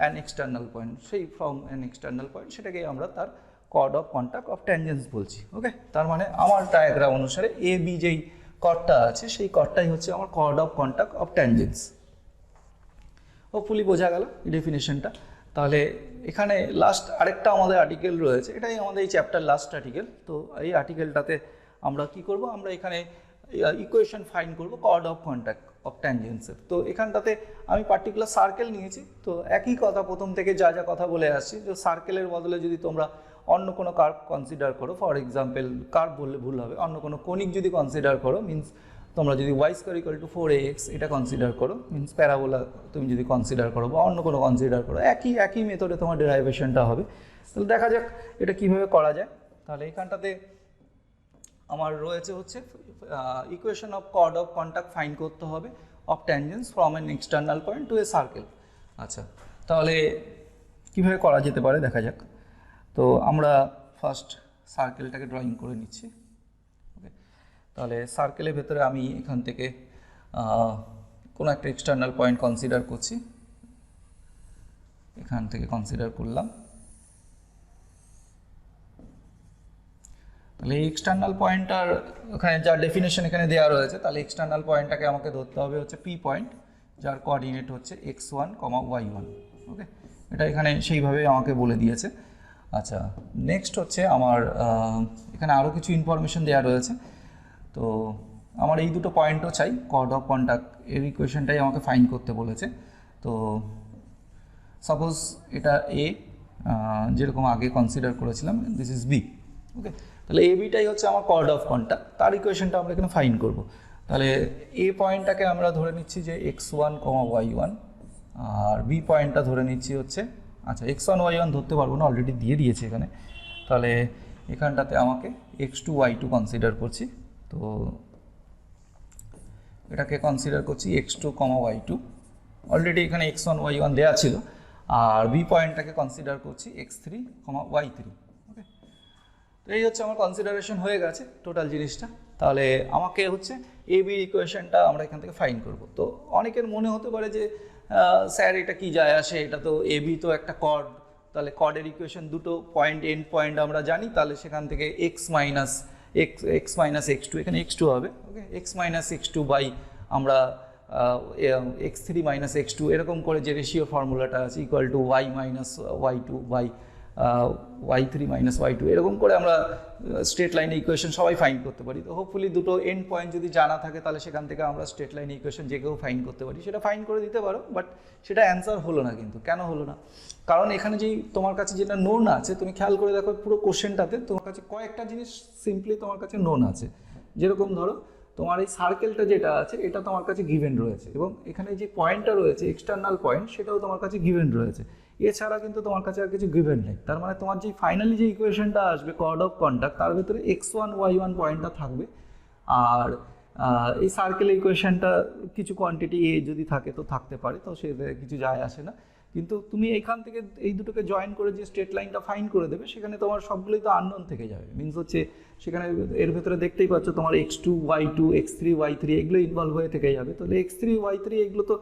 an external point. সেই ফ্রম অ্যান এক্সটার্নাল পয়েন্ট সেটাকে আমরা তার chord of contact of tangents বলছি। ওকে, তার মানে আমার ডায়াগ্রাম অনুসারে এ বি যেই কর্ডটা আছে সেই কর্ডটাই হচ্ছে আমার chord of contact of tangents. Hopefully বোঝা গেল ডেফিনেশনটা। তাহলে এখানে লাস্ট আরেকটা আমাদের আর্টিকেল রয়েছে, এটাই আমাদের এই চ্যাপ্টার লাস্ট আর্টিকেল। তো এই আর্টিকেলটাতে আমরা কি করব, আমরা এখানে ইকুয়েশন ফাইন্ড করব কর্ড অফ কন্টাক্ট অফ ট্যানজেন্সের। তো এখানটাতে আমি পার্টিকুলার সার্কেল নিয়েছি। তো একই কথা প্রথম থেকে যা যা কথা বলে আসছি, যে সার্কেলের বদলে যদি তোমরা অন্য কোনো কার্ভ কনসিডার করো, ফর এক্সাম্পল কার্ভ বললে ভুল হবে, অন্য কোনো কোনিক যদি কনসিডার করো, মিনস তোমরা যদি y square equal to 4ax এটা কনসিডার করো, মিনস প্যারাবোলা তুমি যদি কনসিডার করো বা অন্য কোনো কনসিডার করো, একই মেথডে তোমার ডেরাইভেশনটা হবে। তাহলে দেখা যাক এটা কিভাবে করা যায়। তাহলে এখানটাতে আমার রয়েছে হচ্ছে equation of chord of contact find করতে হবে of tangents from an external point to a circle. আচ্ছা, তাহলে কিভাবে করা যেতে পারে দেখা যাক। তো আমরা ফার্স্ট সার্কেলটাকে ড্রয়িং করে নিচ্ছি। ওকে, তাহলে সার্কেলের ভেতরে আমি এখান থেকে কোনো একটা এক্সটার্নাল পয়েন্ট কনসিডার করছি, এখান থেকে কনসিডার করলাম। তাহলে এই এক্সটার্নাল পয়েন্টটার ওখানে যা ডেফিনেশন এখানে দেওয়া রয়েছে, তাহলে এক্সটার্নাল পয়েন্টটাকে আমাকে ধরতে হবে হচ্ছে পি পয়েন্ট, যার কোঅর্ডিনেট হচ্ছে x1, y1। ওকে, এটা এখানে সেইভাবে আমাকে বলে দিয়েছে। আচ্ছা, নেক্সট হচ্ছে আমার এখানে আরও কিছু ইনফরমেশন দেওয়া রয়েছে। তো আমার এই দুটো পয়েন্টও চাই, কর্ড অফ কন্টাক্ট এর ইকুয়েশনটাই আমাকে ফাইন্ড করতে বলেছে। তো সাপোজ এটা এ, যেরকম আগে কনসিডার করেছিলাম, দিস ইজ বি। ওকে, তাহলে এ বিটাই হচ্ছে আমার কর্ড অফ কন্টাক্ট, তার ইকুয়েশনটা আমরা এখানে ফাইন্ড করব। তাহলে এ পয়েন্টটাকে আমরা ধরে নিচ্ছি যে x1, y1, আর বি পয়েন্টটা ধরে নিচ্ছি হচ্ছে, আচ্ছা x1, y1 ধরতে পারবো না, অলরেডি দিয়ে দিয়েছে এখানে। তাহলে এখানটাতে আমাকে x2, y2 কনসিডার করছি। তো এটাকে কনসিডার করছি x2, y2, অলরেডি এখানে x1, y1 দেওয়া ছিল। আর বি পয়েন্টটাকে কনসিডার করছি x3, y3। ওকে, তো এই হচ্ছে আমার কনসিডারেশন হয়ে গেছে টোটাল জিনিসটা। তাহলে আমাকে হচ্ছে এ বি ইকুয়েশনটা আমরা এখান থেকে ফাইন্ড করব। তো অনেকের মনে হতে পারে যে স্যার এটা কি যায় আসে, এটা তো এ বি তো একটা কর্ড, তাহলে কর্ডের ইকুয়েশন দুটো পয়েন্ট এন্ড পয়েন্ট আমরা জানি, তাহলে সেখান থেকে x মাইনাস x2, এখানে x2 হবে। ওকে, x মাইনাস x2 বাই আমরা x3 মাইনাস x2 এরকম করে যে রেশিও ফর্মুলাটা আছে equal to y minus y2 by y3 minus y2, এরকম করে আমরা স্ট্রেট লাইন ইকুয়েশন সবাই ফাইন্ড করতে পারি। তো হোপফুলি দুটো এন্ড পয়েন্ট যদি জানা থাকে তাহলে সেখান থেকে আমরা স্ট্রেট লাইন ইকুয়েশন যে কেউ ফাইন্ড করতে পারি, সেটা ফাইন্ড করে দিতে পারো। বাট সেটা অ্যান্সার হলো না, কিন্তু কেন হলো না? কারণ এখানে যেই তোমার কাছে যেটা নোন আছে, তুমি খেয়াল করে দেখো পুরো কোশ্চেনটাতে তোমার কাছে কয়েকটা জিনিস সিম্পলি তোমার কাছে নোন আছে। যেরকম ধরো তোমার এই সার্কেলটা যেটা আছে এটা তোমার কাছে গিভেন রয়েছে, এবং এখানে যে পয়েন্টটা রয়েছে এক্সটার্নাল পয়েন্ট সেটাও তোমার কাছে গিভেন রয়েছে। এছাড়া কিন্তু তোমার কাছে আর কিছু গিভেন নেই। তার মানে তোমার যে ফাইনালি যে ইকুয়েশনটা আসবে কর্ড অফ কন্টাক্ট, তার ভিতরে x1, y1 পয়েন্টটা থাকবে। আর এই সার্কেল ইকুয়েশনটা কিছু কোয়ান্টিটি এ যদি থাকে তো থাকতে পারে, তো সে কিছু যায় আসে না। কিন্তু তুমি এইখান থেকে এই দুটোকে জয়েন করে যে স্ট্রেট লাইনটা ফাইন্ড করে দেবে, সেখানে তোমার সবগুলোই তো আননোন থেকে যাবে। মিনস হচ্ছে সেখানে এর ভেতরে দেখতেই পাচ্ছ তোমার x2, y2, x3, y3 এগুলো ইনভলভ হয়ে থেকে যাবে। তাহলে x3, y3 এগুলো তো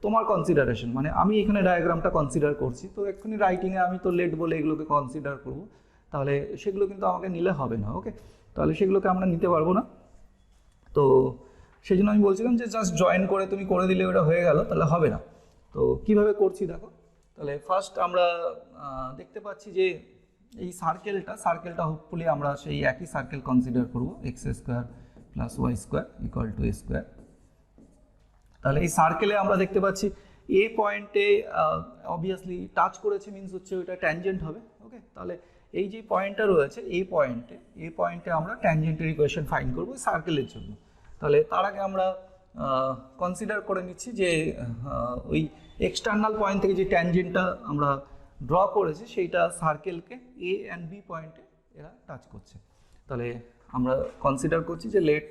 তোমার কনসিডারেশন, মানে আমি এখানে ডায়াগ্রামটা কনসিডার করছি, তো এক্ষুনি রাইটিংয়ে আমি তো লেট বলে এগুলোকে কনসিডার করব, তাহলে সেগুলো কিন্তু আমাকে নিলে হবে না। ওকে, তাহলে সেগুলোকে আমরা নিতে পারবো না। তো সেই জন্য আমি বলছিলাম যে জাস্ট জয়েন করে তুমি করে দিলে ওটা হয়ে গেল, তাহলে হবে না। তো কিভাবে করছি দেখো, তাহলে ফার্স্ট আমরা দেখতে পাচ্ছি যে এই সার্কেলটা হোপফুলি আমরা সেই একই সার্কেল কনসিডার করব, X square plus Y square equal to A square. তাহলে এই সার্কেলে আমরা দেখতে পাচ্ছি এ পয়েন্টে অবভিয়াসলি টাচ করেছে, মিনস হচ্ছে ওইটা ট্যানজেন্ট হবে। ওকে, তাহলে এই যে পয়েন্টটা রয়েছে এই পয়েন্টে আমরা ট্যানজেন্টের ইকুয়েশন ফাইন্ড করব সার্কেলের জন্য। তাহলে তার আগে আমরা কনসিডার করে নিচ্ছি যে ওই এক্সটার্নাল পয়েন্ট থেকে যে ট্যানজেন্টটা আমরা ড্র করেছি সেইটা সার্কেলকে এ অ্যান্ড বি পয়েন্টে এরা টাচ করছে। তাহলে আমরা কনসিডার করছি যে late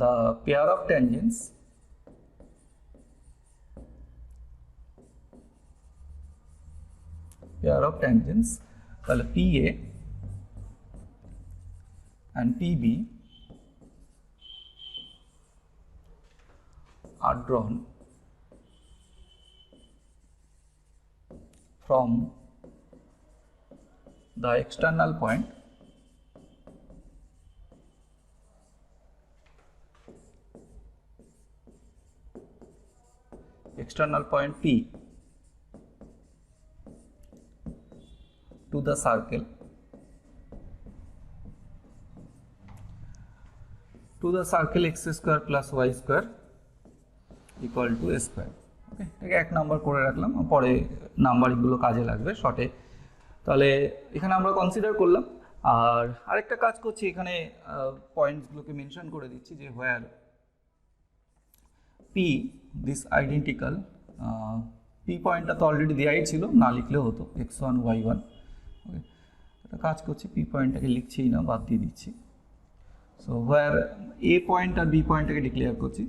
the pair of tangents তাহলে PA and PB are drawn from the external point P to the circle x square plus y square equal to a square। ওকে, এটাকে এক নাম্বার করে রাখলাম, পরে নাম্বারগুলো কাজে লাগবে শর্টে। তাহলে এখানে আমরা কনসিডার করলাম। আর আরেকটা কাজ করছি, এখানে পয়েন্টসগুলোকে মেনশন করে দিচ্ছি যে হোয়ার P this identical P পয়েন্টটা তো অলরেডি দেওয়াই ছিল, না লিখলেও হতো x1 y1। ওকে, এটা কাজ করছি, P পয়েন্টটাকে লিখছিই না, বাদ দিয়ে দিচ্ছি। সো হোয়ার A পয়েন্ট আর B পয়েন্টটাকে ডিক্লেয়ার করছি।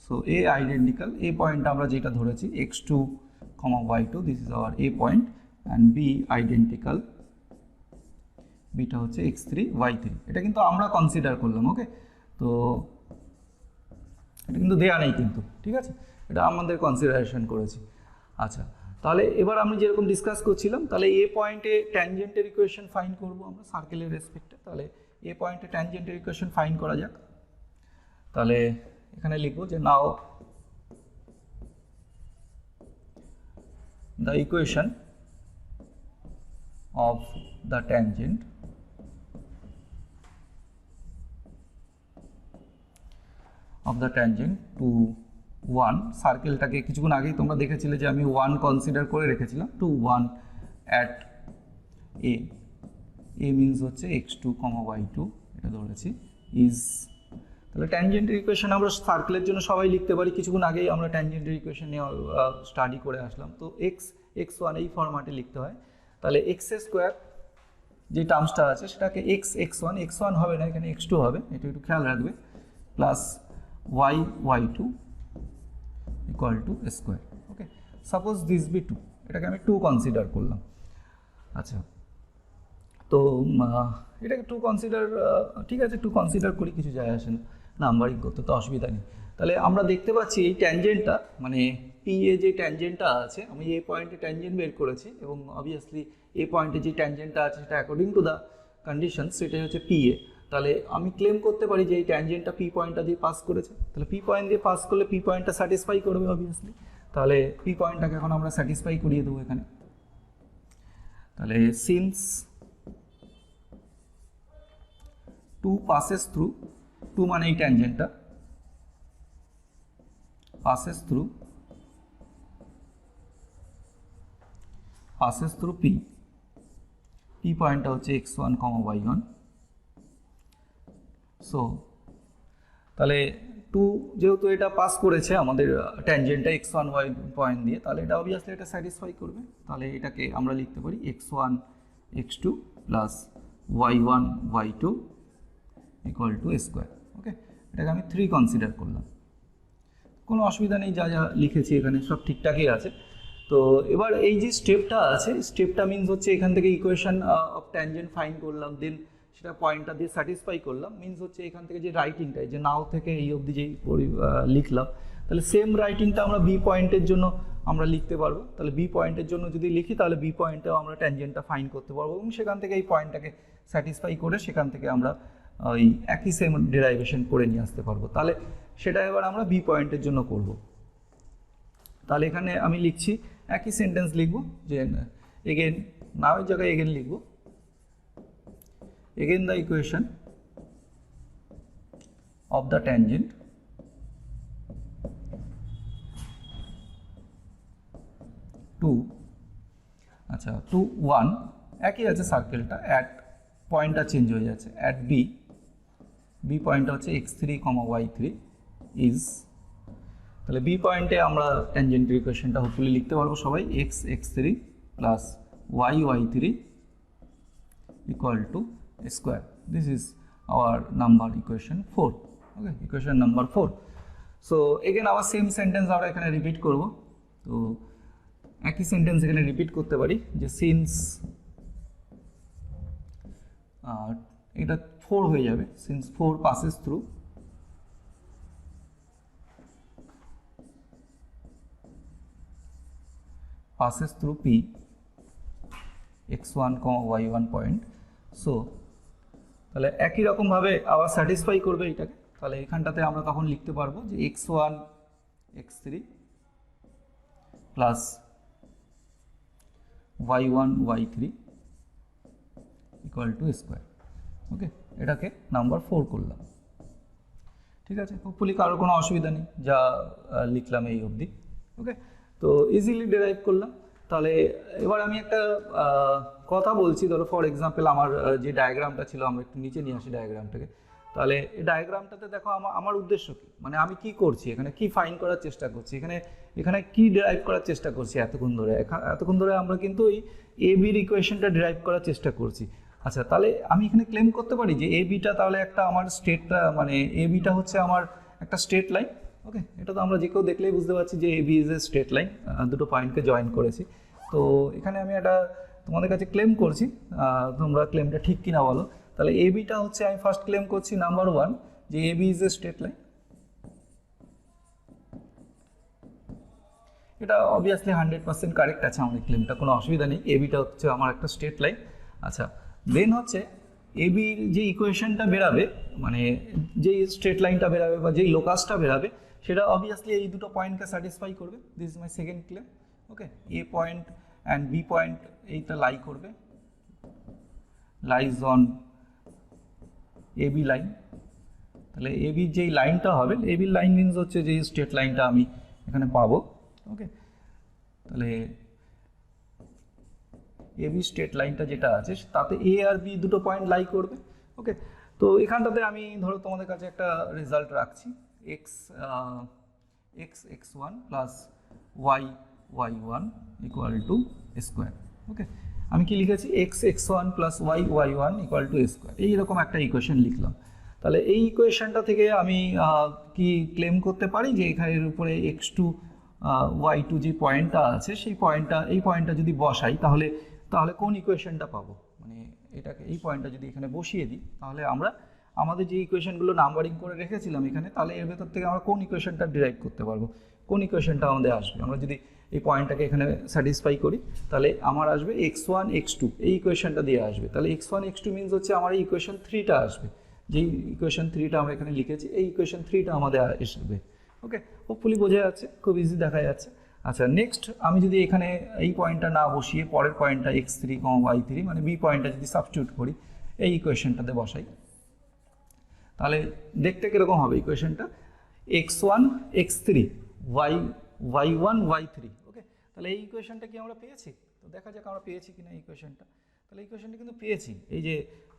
সো A আইডেন্টিক্যাল, A পয়েন্টটা আমরা যেটা ধরেছি x2, y2, this is our A point, and B identical, বিটা হচ্ছে x3 y3। এটা কিন্তু আমরা কনসিডার করলাম। ওকে, তো এটা কিন্তু দেয়া নেই কিন্তু, ঠিক আছে, এটা আমাদের কনসিডারেশন করেছি। আচ্ছা, তাহলে এবার আমি যেরকম ডিসকাস করছিলাম, তাহলে এ পয়েন্টে ট্যানজেন্টের ইকুয়েশন ফাইন্ড করব আমরা সার্কেলের রেসপেক্টে। তাহলে এ পয়েন্টে ট্যানজেন্টের ইকুয়েশন ফাইন্ড করা যাক। তাহলে এখানে লিখব যে now the equation of the tangent to 1, সার্কেলটাকে কিছুক্ষণ আগেই তোমরা দেখেছিলে যে আমি 1 কনসিডার করে রেখেছিলাম, টু 1 অ্যাট এ মিনস হচ্ছে x2, y2 এটা ধরেছি ইজ। তাহলে ট্যানজেন্টের ইকুয়েশন আমরা সার্কেলের জন্য সবাই লিখতে পারি, কিছুক্ষণ আগেই আমরা ট্যানজেন্টের ইকুয়েশন নিয়ে স্টাডি করে আসলাম। তো x1 এই ফরম্যাটে লিখতে হয়। তাহলে এক্স স্কোয়ার যে টার্মসটা আছে সেটাকে x1 হবে না, এখানে x2 হবে, এটা একটু খেয়াল রাখবে, plus y2 equal to a square। Okay, suppose this be 2, এটাকে আমি 2 কনসিডার করলাম। আচ্ছা, তো এটাকে 2 কনসিডার, ঠিক আছে 2 কনসিডার করি, কিছু যায় আসে না, নাম্বারিং করতে তো অসুবিধা নেই। তাহলে আমরা দেখতে পাচ্ছি এই ট্যানজেন্টটা, মানে পি এ যে ট্যানজেন্টটা আছে, আমি এই পয়েন্টে ট্যানজেন্ট বের করেছি, এবং অবভিয়াসলি এই পয়েন্টে যে ট্যানজেন্টটা আছে সেটা অ্যাকর্ডিং টু দ্য কন্ডিশন সেটাই হচ্ছে পি এ। তাহলে আমি ক্লেম করতে পারি যে এই ট্যানজেন্টটা পি পয়েন্টটা দিয়ে পাস করেছে। তাহলে পি পয়েন্ট দিয়ে পাস করলে পি পয়েন্টটা স্যাটিসফাই করবে অবভিয়াসলি। তাহলে পি পয়েন্টটাকে এখন আমরা স্যাটিসফাই করিয়ে দেবো এখানে। তাহলে সিন্স 2 passes through, 2 মানে এই ট্যানজেন্টটা passes through P পয়েন্টটা হচ্ছে x1, y1। সো তাহলে 2 যেহেতু এটা পাস করেছে আমাদের ট্যানজেন্টটা x1, y পয়েন্ট দিয়ে, তাহলে এটা অবভিয়াসলি এটা স্যাটিসফাই করবে। তাহলে এটাকে আমরা লিখতে পারি x1, x2 plus y1, y2 equal to A square. Okay, এটাকে আমি 3 কনসিডার করলাম, কোনো অসুবিধা নেই, যা যা লিখেছি এখানে সব ঠিকঠাকই আছে। তো এবার এই যে স্টেপটা আছে, স্টেপটা মিনস হচ্ছে এখান থেকে ইকুয়েশন অফ ট্যানজেন্ট ফাইন্ড করলাম, দেন সেটা পয়েন্টটা দিয়ে স্যাটিসফাই করলাম, মিনস হচ্ছে এখান থেকে যে রাইটিংটাই যে নাও থেকে এই অবধি যেই লিখলাম, তাহলে সেম রাইটিংটা আমরা বি পয়েন্টের জন্য আমরা লিখতে পারবো। তাহলে বি পয়েন্টের জন্য যদি লিখি তাহলে বি পয়েন্টেও আমরা ট্যানজেন্টটা ফাইন্ড করতে পারবো, এবং সেখান থেকে এই পয়েন্টটাকে স্যাটিসফাই করে সেখান থেকে আমরা ওই একই সেম ডেরাইভেশন করে নিয়ে আসতে পারবো। তাহলে সেটা এবার আমরা বি পয়েন্টের জন্য করব। তাহলে এখানে আমি লিখছি একই সেন্টেন্স লিখব যে এগেন নাওয়ের জায়গায় এগেন লিখব, again the equation of the tangent to আচ্ছা টু 1 একই আছে সার্কেলটা, অ্যাট পয়েন্টটা চেঞ্জ হয়ে যাচ্ছে, অ্যাট বি পয়েন্টটা হচ্ছে x3, y3 ইজ, তাহলে বি পয়েন্টে আমরা ট্যানজেন্টের ইকুয়েশনটা হোপফুলি লিখতে পারবো সবাই, x3 plus y3 equal to square. This is hour number equation 4। Okay, equation number 4। So again আবার সেম সেন্টেন্স আমরা এখানে রিপিট করব। তো একই সেন্টেন্স এখানে রিপিট করতে পারি যে সিন্স এটা 4 হয়ে যাবে, since 4 passes through P x1, y1 point. So তাহলে একই রকমভাবে আবার স্যাটিসফাই করবে এটাকে। তাহলে এখানটাতে আমরা তখন লিখতে পারবো যে x1 x3 plus y1 y3 equal to square. Okay, এটাকে নাম্বার 4 করলাম। ঠিক আছে, হোপফুলি কারোর কোনো অসুবিধা নেই যা লিখলাম এই অবধি। ওকে, তো ইজিলি ডেরাইভ করলাম। তাহলে এবার আমি একটা কথা বলছি, ধরো ফর এক্সাম্পল আমার যে ডায়াগ্রামটা ছিল, আমরা একটু নিচে নিয়ে আসি ডায়াগ্রামটাকে। তাহলে এই ডায়াগ্রামটাতে দেখো আমার উদ্দেশ্য কী, মানে আমি কি করছি এখানে, কি ফাইন্ড করার চেষ্টা করছি, এখানে কি ডেরাইভ করার চেষ্টা করছি এতক্ষণ ধরে আমরা কিন্তু এই এ বির ইকুয়েশনটা ডেরাইভ করার চেষ্টা করছি। আচ্ছা, তাহলে আমি এখানে ক্লেম করতে পারি যে এ বিটা তাহলে একটা আমার স্টেটটা, মানে এ বিটা হচ্ছে আমার একটা স্ট্রেট লাইন। ওকে, এটা তো আমরা যে কেউ দেখলেই বুঝতে পারছি যে A B is a straight line, দুটো পয়েন্টকে জয়েন করেছি। তো এখানে আমি একটা তোমাদের কাছে ক্লেম করছি, তোমরা ক্লেমটা ঠিক কিনা বলো। তাহলে এ বিটা হচ্ছে, আমি ফার্স্ট ক্লেম করছি নাম্বার 1 যে A B is a straight line. এটা অবভিয়াসলি 100% কারেক্ট আছে আমাদের ক্লেমটা, কোনো অসুবিধা নেই। এ বিটা হচ্ছে আমার একটা স্ট্রেট লাইন। আচ্ছা, দেন হচ্ছে এ বির যে ইকুয়েশনটা বেরাবে, মানে যেই স্ট্রেট লাইনটা বেরাবে বা যেই লোকাসটা বেরাবে, সেটা অবভিয়াসলি এই দুটো পয়েন্টকে স্যাটিসফাই করবে। This is my second claim. Okay, A point and B point এইটা লাই করবে, lies on A B line. তাহলে এ বির যেই লাইনটা হবে, এ বির লাইন মিনস হচ্ছে যে স্ট্রেট লাইনটা আমি এখানে পাবো। ওকে, তাহলে এ বি স্ট্রেট লাইনটা যেটা আছে তাতে এ আর বি দুটো পয়েন্ট লাই করবে। ওকে, তো এখানটাতে আমি ধরো তোমাদের কাছে একটা রেজাল্ট রাখছি, x1 plus y1 equal to square. Okay, আমি কি লিখেছি, x1 plus y1 equal to square, এইরকম একটা ইকুয়েশন লিখলাম। তাহলে এই ইকুয়েশনটা থেকে আমি কি ক্লেম করতে পারি যে এখানের উপরে x2 y2 যে পয়েন্টটা আছে সেই পয়েন্টটা যদি বসাই তাহলে কোন ইকুয়েশনটা পাবো, মানে এটাকে এই পয়েন্টটা যদি এখানে বসিয়ে দিই তাহলে আমরা আমাদের যে ইকুয়েশনগুলো নাম্বারিং করে রেখেছিলাম এখানে, তাহলে এর ভেতর থেকে আমরা কোন ইকুয়েশনটা ডিরাইভ করতে পারবো, কোন ইকুয়েশনটা আমাদের আসবে। আমরা যদি এই পয়েন্টটাকে এখানে স্যাটিসফাই করি তাহলে আমার আসবে x1 x2, এই ইকুয়েশনটা দিয়ে আসবে। তাহলে x1 x2 মিনস হচ্ছে আমার এই ইকুয়েশন 3টা আসবে, যেই ইকুয়েশন 3টা আমরা এখানে লিখেছি এই ইকুয়েশন 3টা আমাদের আসবে। ওকে, হোপফুলি বোঝা যাচ্ছে, খুব ইজি দেখা যাচ্ছে। আচ্ছা, নেক্সট আমি যদি এখানে এই পয়েন্টটা না বসিয়ে পরের পয়েন্টটা x3, y3 মানে বি পয়েন্টটা যদি সাবস্টিটিউট করি এই ইকুয়েশনটাতে বসাই, তাহলে দেখতে কীরকম হবে ইকুয়েশনটা, x1 x3 y1 y3। ওকে, তাহলে এই ইকুয়েশনটা কি আমরা পেয়েছি? তো দেখা যাক আমরা পেয়েছি কিনা এই ইকুয়েশনটা। তাহলে ইকুয়েশনটা কিন্তু পেয়েছি, এই যে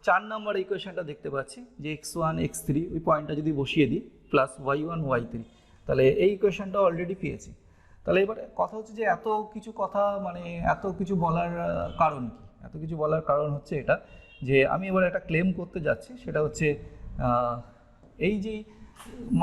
4 নম্বর ইকুয়েশনটা দেখতে পাচ্ছি যে x1 x3 ওই পয়েন্টটা যদি বসিয়ে দিই প্লাস y1 y3, তাহলে এই ইকুয়েশনটা অলরেডি পেয়েছি। তাহলে এবার কথা হচ্ছে যে এত কিছু বলার কারণ কি? এত কিছু বলার কারণ হচ্ছে এটা যে আমি এবার একটা ক্লেম করতে যাচ্ছি, সেটা হচ্ছে এই যে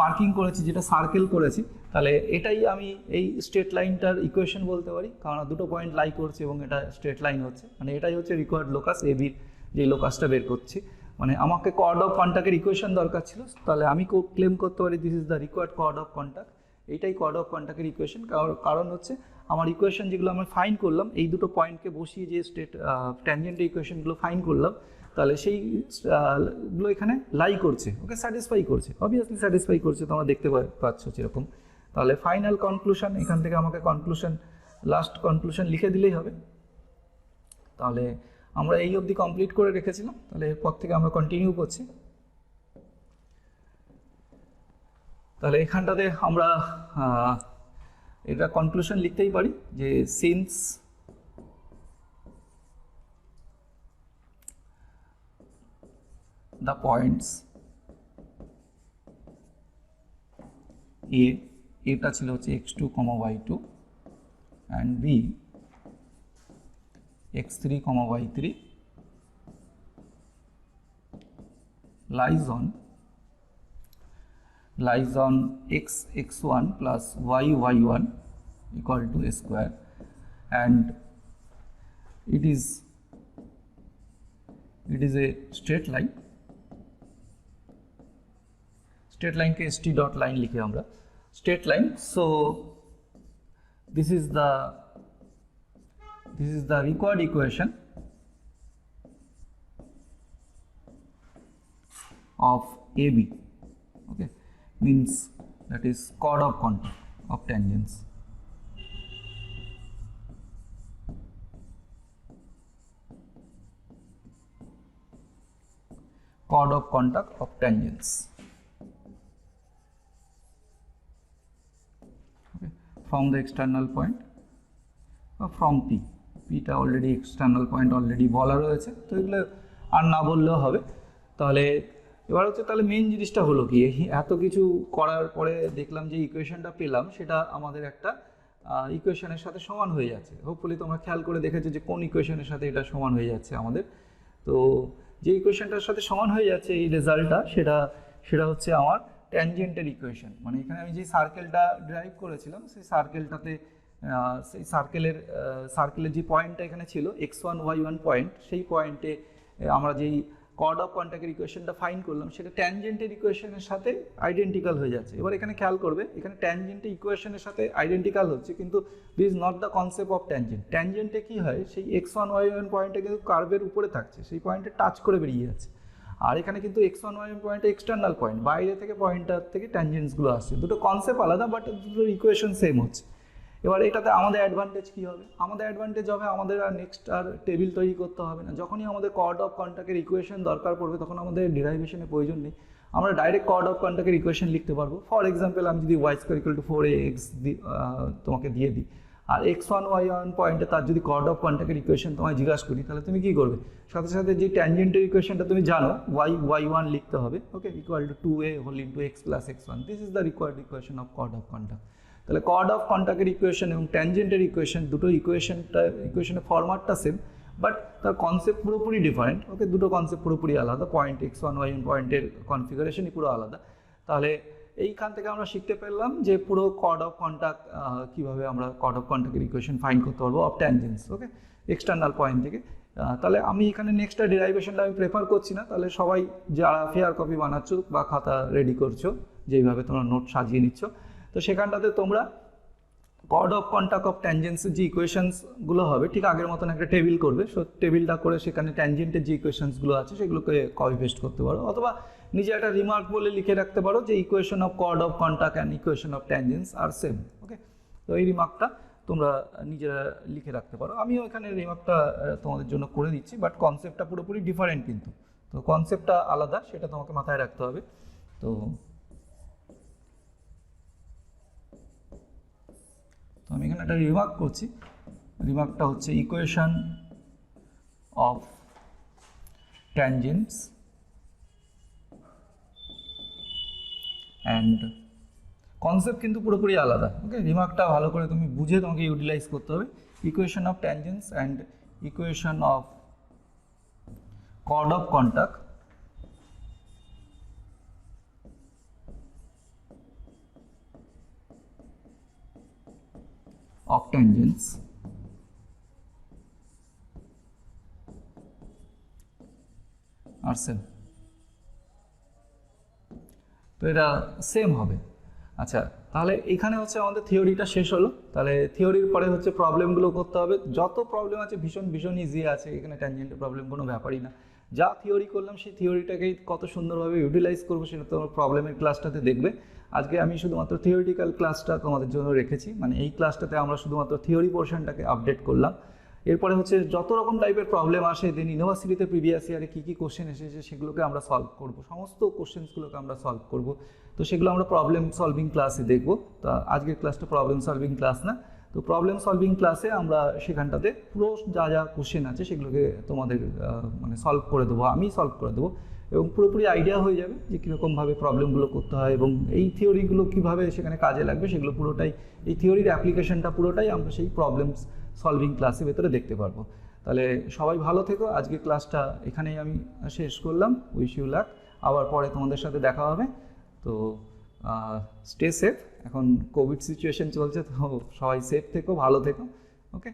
মার্কিং করেছি, যেটা সার্কেল করেছি, তাহলে এটাই আমি এই স্ট্রেট লাইনটার ইকুয়েশন বলতে পারি, কারণ দুটো পয়েন্ট লাই করছে এবং এটা স্ট্রেট লাইন হচ্ছে, মানে এটাই হচ্ছে রিকোয়ার্ড লোকাস, এ বির যে লোকাসটা বের করছি। মানে আমাকে কর্ড অফ কন্টাক্টের ইকুয়েশন দরকার ছিল, তাহলে আমি ক্লেম করতে পারি this is the required chord of contact. এইটাই কর্ড অফ কন্টাক্টের ইকুয়েশন, কারণ হচ্ছে আমার ইকুয়েশন যেগুলো আমি ফাইন্ড করলাম, এই দুটো পয়েন্টকে বসিয়ে যে ট্যানজেন্টের ইকুয়েশনগুলো ফাইন্ড করলাম, তাহলে সেইগুলো এখানে লাই করছে, ওকে, স্যাটিসফাই করছে, অবভিয়াসলি স্যাটিসফাই করছে, তোমরা দেখতে পাচ্ছ যেরকম। তাহলে ফাইনাল কনক্লুশন, এখান থেকে আমাকে লাস্ট কনক্লুশন লিখে দিলেই হবে। তাহলে আমরা এই অবধি কমপ্লিট করে রেখেছিলাম, তাহলে এরপর থেকে আমরা কন্টিনিউ করছি। তাহলে এখানটাতে আমরা এটা কনক্লুশন লিখতেই পারি যে সিন্স the points এটা ছিল হচ্ছে x2, y2 and b x3, y3 lies on x1 plus y1 equal to a square, and it is a straight line के st dot line लिखे हमरा straight line. So this is the required equation of AB, okay, means that is chord of contact of tangents. Chord of contact of tangents. From the external point from P টা already external point already বলা রয়েছে, তো এগুলো আর না বললেও হবে। তাহলে এবার হচ্ছে তাহলে মেইন জিনিসটা হলো কি, এত কিছু করার পরে দেখলাম যে ইকুয়েশনটা পেলাম সেটা আমাদের একটা ইকুয়েশনের সাথে সমান হয়ে যাচ্ছে। হোপফুলি তোমরা খেয়াল করে দেখেছো যে কোন ইকুয়েশনের সাথে এটা সমান হয়ে যাচ্ছে আমাদের। তো যে ইকুয়েশনটার সাথে সমান হয়ে যাচ্ছে এই রেজাল্টটা, সেটা হচ্ছে আমার ট্যানজেন্টের ইকুয়েশন। মানে এখানে আমি যে সার্কেলটা ড্রাইভ করেছিলাম সেই সার্কেলটাতে সেই সার্কেলের যে পয়েন্টটা এখানে ছিল x1 y1 পয়েন্ট, সেই পয়েন্টে আমরা যেই কর্ড অফ কন্ট্যাক্টের ইকুয়েশনটা ফাইন্ড করলাম সেটা ট্যানজেন্টের ইকুয়েশনের সাথে আইডেন্টিক্যাল হয়ে যাচ্ছে। এবার এখানে খেয়াল করবে, এখানে ট্যানজেন্টের ইকুয়েশনের সাথে আইডেন্টিক্যাল হচ্ছে, কিন্তু this is not the concept of tangent. ট্যানজেন্টে কী হয়, সেই x1 y1 পয়েন্টে কিন্তু কার্ভের উপরে থাকছে, সেই পয়েন্টে টাচ করে বেরিয়ে যাচ্ছে। আর এখানে কিন্তু x1 y1 পয়েন্টে এক্সটার্নাল পয়েন্ট, বাইরে থেকে পয়েন্টটার থেকে ট্যানজেন্টসগুলো আসছে। দুটো কনসেপ্ট আলাদা, বাট দুটো ইকুয়েশন সেম হচ্ছে। এবার এটাতে আমাদের অ্যাডভান্টেজ কী হবে, আমাদের অ্যাডভান্টেজ হবে আমাদের আর নেক্সট আর টেবিল তৈরি করতে হবে না। যখনই আমাদের কর্ড অফ কন্ট্যাক্টের ইকুয়েশন দরকার পড়বে তখন আমাদের ডিরাইভেশনের প্রয়োজন নেই, আমরা ডাইরেক্ট কর্ড অফ কন্ট্যাক্টের ইকুয়েশন লিখতে পারবো। ফর এক্সাম্পল, আমি যদি y² = 4ax তোমাকে দিয়ে দিই, আর x1 y1 পয়েন্টে তার যদি কর্ড অফ কন্ট্যাক্টের ইকুয়েশন তোমায় জিজ্ঞাসা করি, তাহলে তুমি কী করবে, সাথে সাথে যে ট্যানজেন্টের ইকুয়েশনটা তুমি জানো y1 লিখতে হবে, okay, equal to 2a whole into x plus x1। This is the required equation of chord of contact. তাহলে কর্ড অফ কন্ট্যাক্টের ইকুয়েশন এবং ট্যানজেন্টের ইকুয়েশন, দুটো ইকুয়েশনের ফরম্যাটটা সেম, বাট তার কনসেপ্ট পুরোপুরি ডিফারেন্ট, ওকে, দুটো কনসেপ্ট পুরোপুরি আলাদা, পয়েন্ট x1 y1 পয়েন্টের কনফিগারেশনই পুরো আলাদা। তাহলে এইখান থেকে আমরা শিখতে পেলাম যে পুরো কর্ড অফ কন্ট্যাক্ট কীভাবে আমরা কর্ড অফ কন্ট্যাক্টের ইকুয়েশন ফাইন্ড করতে পারবো of tangents, okay, external point থেকে। তাহলে আমি এখানে নেক্সটটা ডিরাইভেশনটা আমি প্রেফার করছি না। তাহলে সবাই যারা ফেয়ার কপি বানাচ্ছো বা খাতা রেডি করছো, যেইভাবে তোমরা নোট সাজিয়ে নিচ্ছ, তো সেখানটাতে তোমরা কর্ড অফ কন্ট্যাক্ট অফ ট্যানজেন্টসের যে ইকুয়েশনসগুলো হবে ঠিক আগের মতন একটা টেবিল করবে। সো টেবিলটা করে সেখানে ট্যানজেন্টের যে ইকুয়েশনসগুলো আছে সেগুলোকে কপি পেস্ট করতে পারো, অথবা নিজে একটা রিমার্ক বলে লিখে রাখতে পারো যে equation of chord of contact and equation of tangents are same, okay. তো এই রিমার্কটা তোমরা নিজেরা লিখে রাখতে পারো, আমিও এখানে রিমার্কটা তোমাদের জন্য করে দিচ্ছি, বাট কনসেপ্টটা পুরোপুরি ডিফারেন্ট কিন্তু। তো কনসেপ্টটা আলাদা, সেটা তোমাকে মাথায় রাখতে হবে। তো আমি এখানে একটা রিমার্ক করছি, রিমার্কটা হচ্ছে equation of tangents and concept কিন্তু পুরোপুরি আলাদা, ওকে। রিমার্কটা ভালো করে তুমি বুঝে তোমাকে ইউটিলাইজ করতে হবে। Equation of tangents and equation of chord of contact of tangents are same, তো এটা সেম হবে। আচ্ছা, তাহলে এখানে হচ্ছে আমাদের থিওরিটা শেষ হলো। তাহলে থিওরির পরে হচ্ছে প্রবলেমগুলো করতে হবে। যত প্রবলেম আছে ভীষণ ভীষণ ইজি আছে, এখানে ট্যানজেন্টের প্রবলেম কোনো ব্যাপারই না। যা থিওরি করলাম সেই থিওরিটাকেই কত সুন্দরভাবে ইউটিলাইজ করবো সেটা তোমার প্রবলেমের ক্লাসটাতে দেখবে। আজকে আমি শুধুমাত্র থিওরিটিক্যাল ক্লাসটা তোমাদের জন্য রেখেছি, মানে এই ক্লাসটাতে আমরা শুধুমাত্র থিওরি পোর্শনটাকে আপডেট করলাম। এরপরে হচ্ছে যত রকম টাইপের প্রবলেম আসে, দেন ইউনিভার্সিটিতে প্রিভিয়াস ইয়ারে কী কী কোশ্চেন এসেছে সেগুলোকে আমরা সলভ করব, সমস্ত কোশ্চেন্সগুলোকে আমরা সলভ করব। তো সেগুলো আমরা প্রবলেম সলভিং ক্লাসে দেখব। তো আজকের ক্লাসটা প্রবলেম সলভিং ক্লাস না, তো প্রবলেম সলভিং ক্লাসে আমরা সেখানটাতে পুরো যা যা কোশ্চেন আছে সেগুলোকে তোমাদের মানে সলভ করে দেবো, আমি সলভ করে দেবো, এবং পুরোপুরি আইডিয়া হয়ে যাবে যে কীরকমভাবে প্রবলেমগুলো করতে হয় এবং এই থিওরিগুলো কীভাবে সেখানে কাজে লাগবে সেগুলো পুরোটাই, এই থিওরির অ্যাপ্লিকেশনটা পুরোটাই আমরা সেই প্রবলেম সলভিং ক্লাসের ভেতরে দেখতে পারবো। তাহলে সবাই ভালো থেকো, আজকের ক্লাসটা এখানেই আমি শেষ করলাম। উইশ ইউ লাক, আবার পরে তোমাদের সাথে দেখা হবে। তো স্টে সেফ, এখন কোভিড সিচুয়েশন চলছে, তো সবাই সেফ থেকো, ভালো থেকো। ওকে,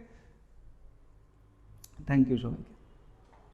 থ্যাংক ইউ সবাইকে।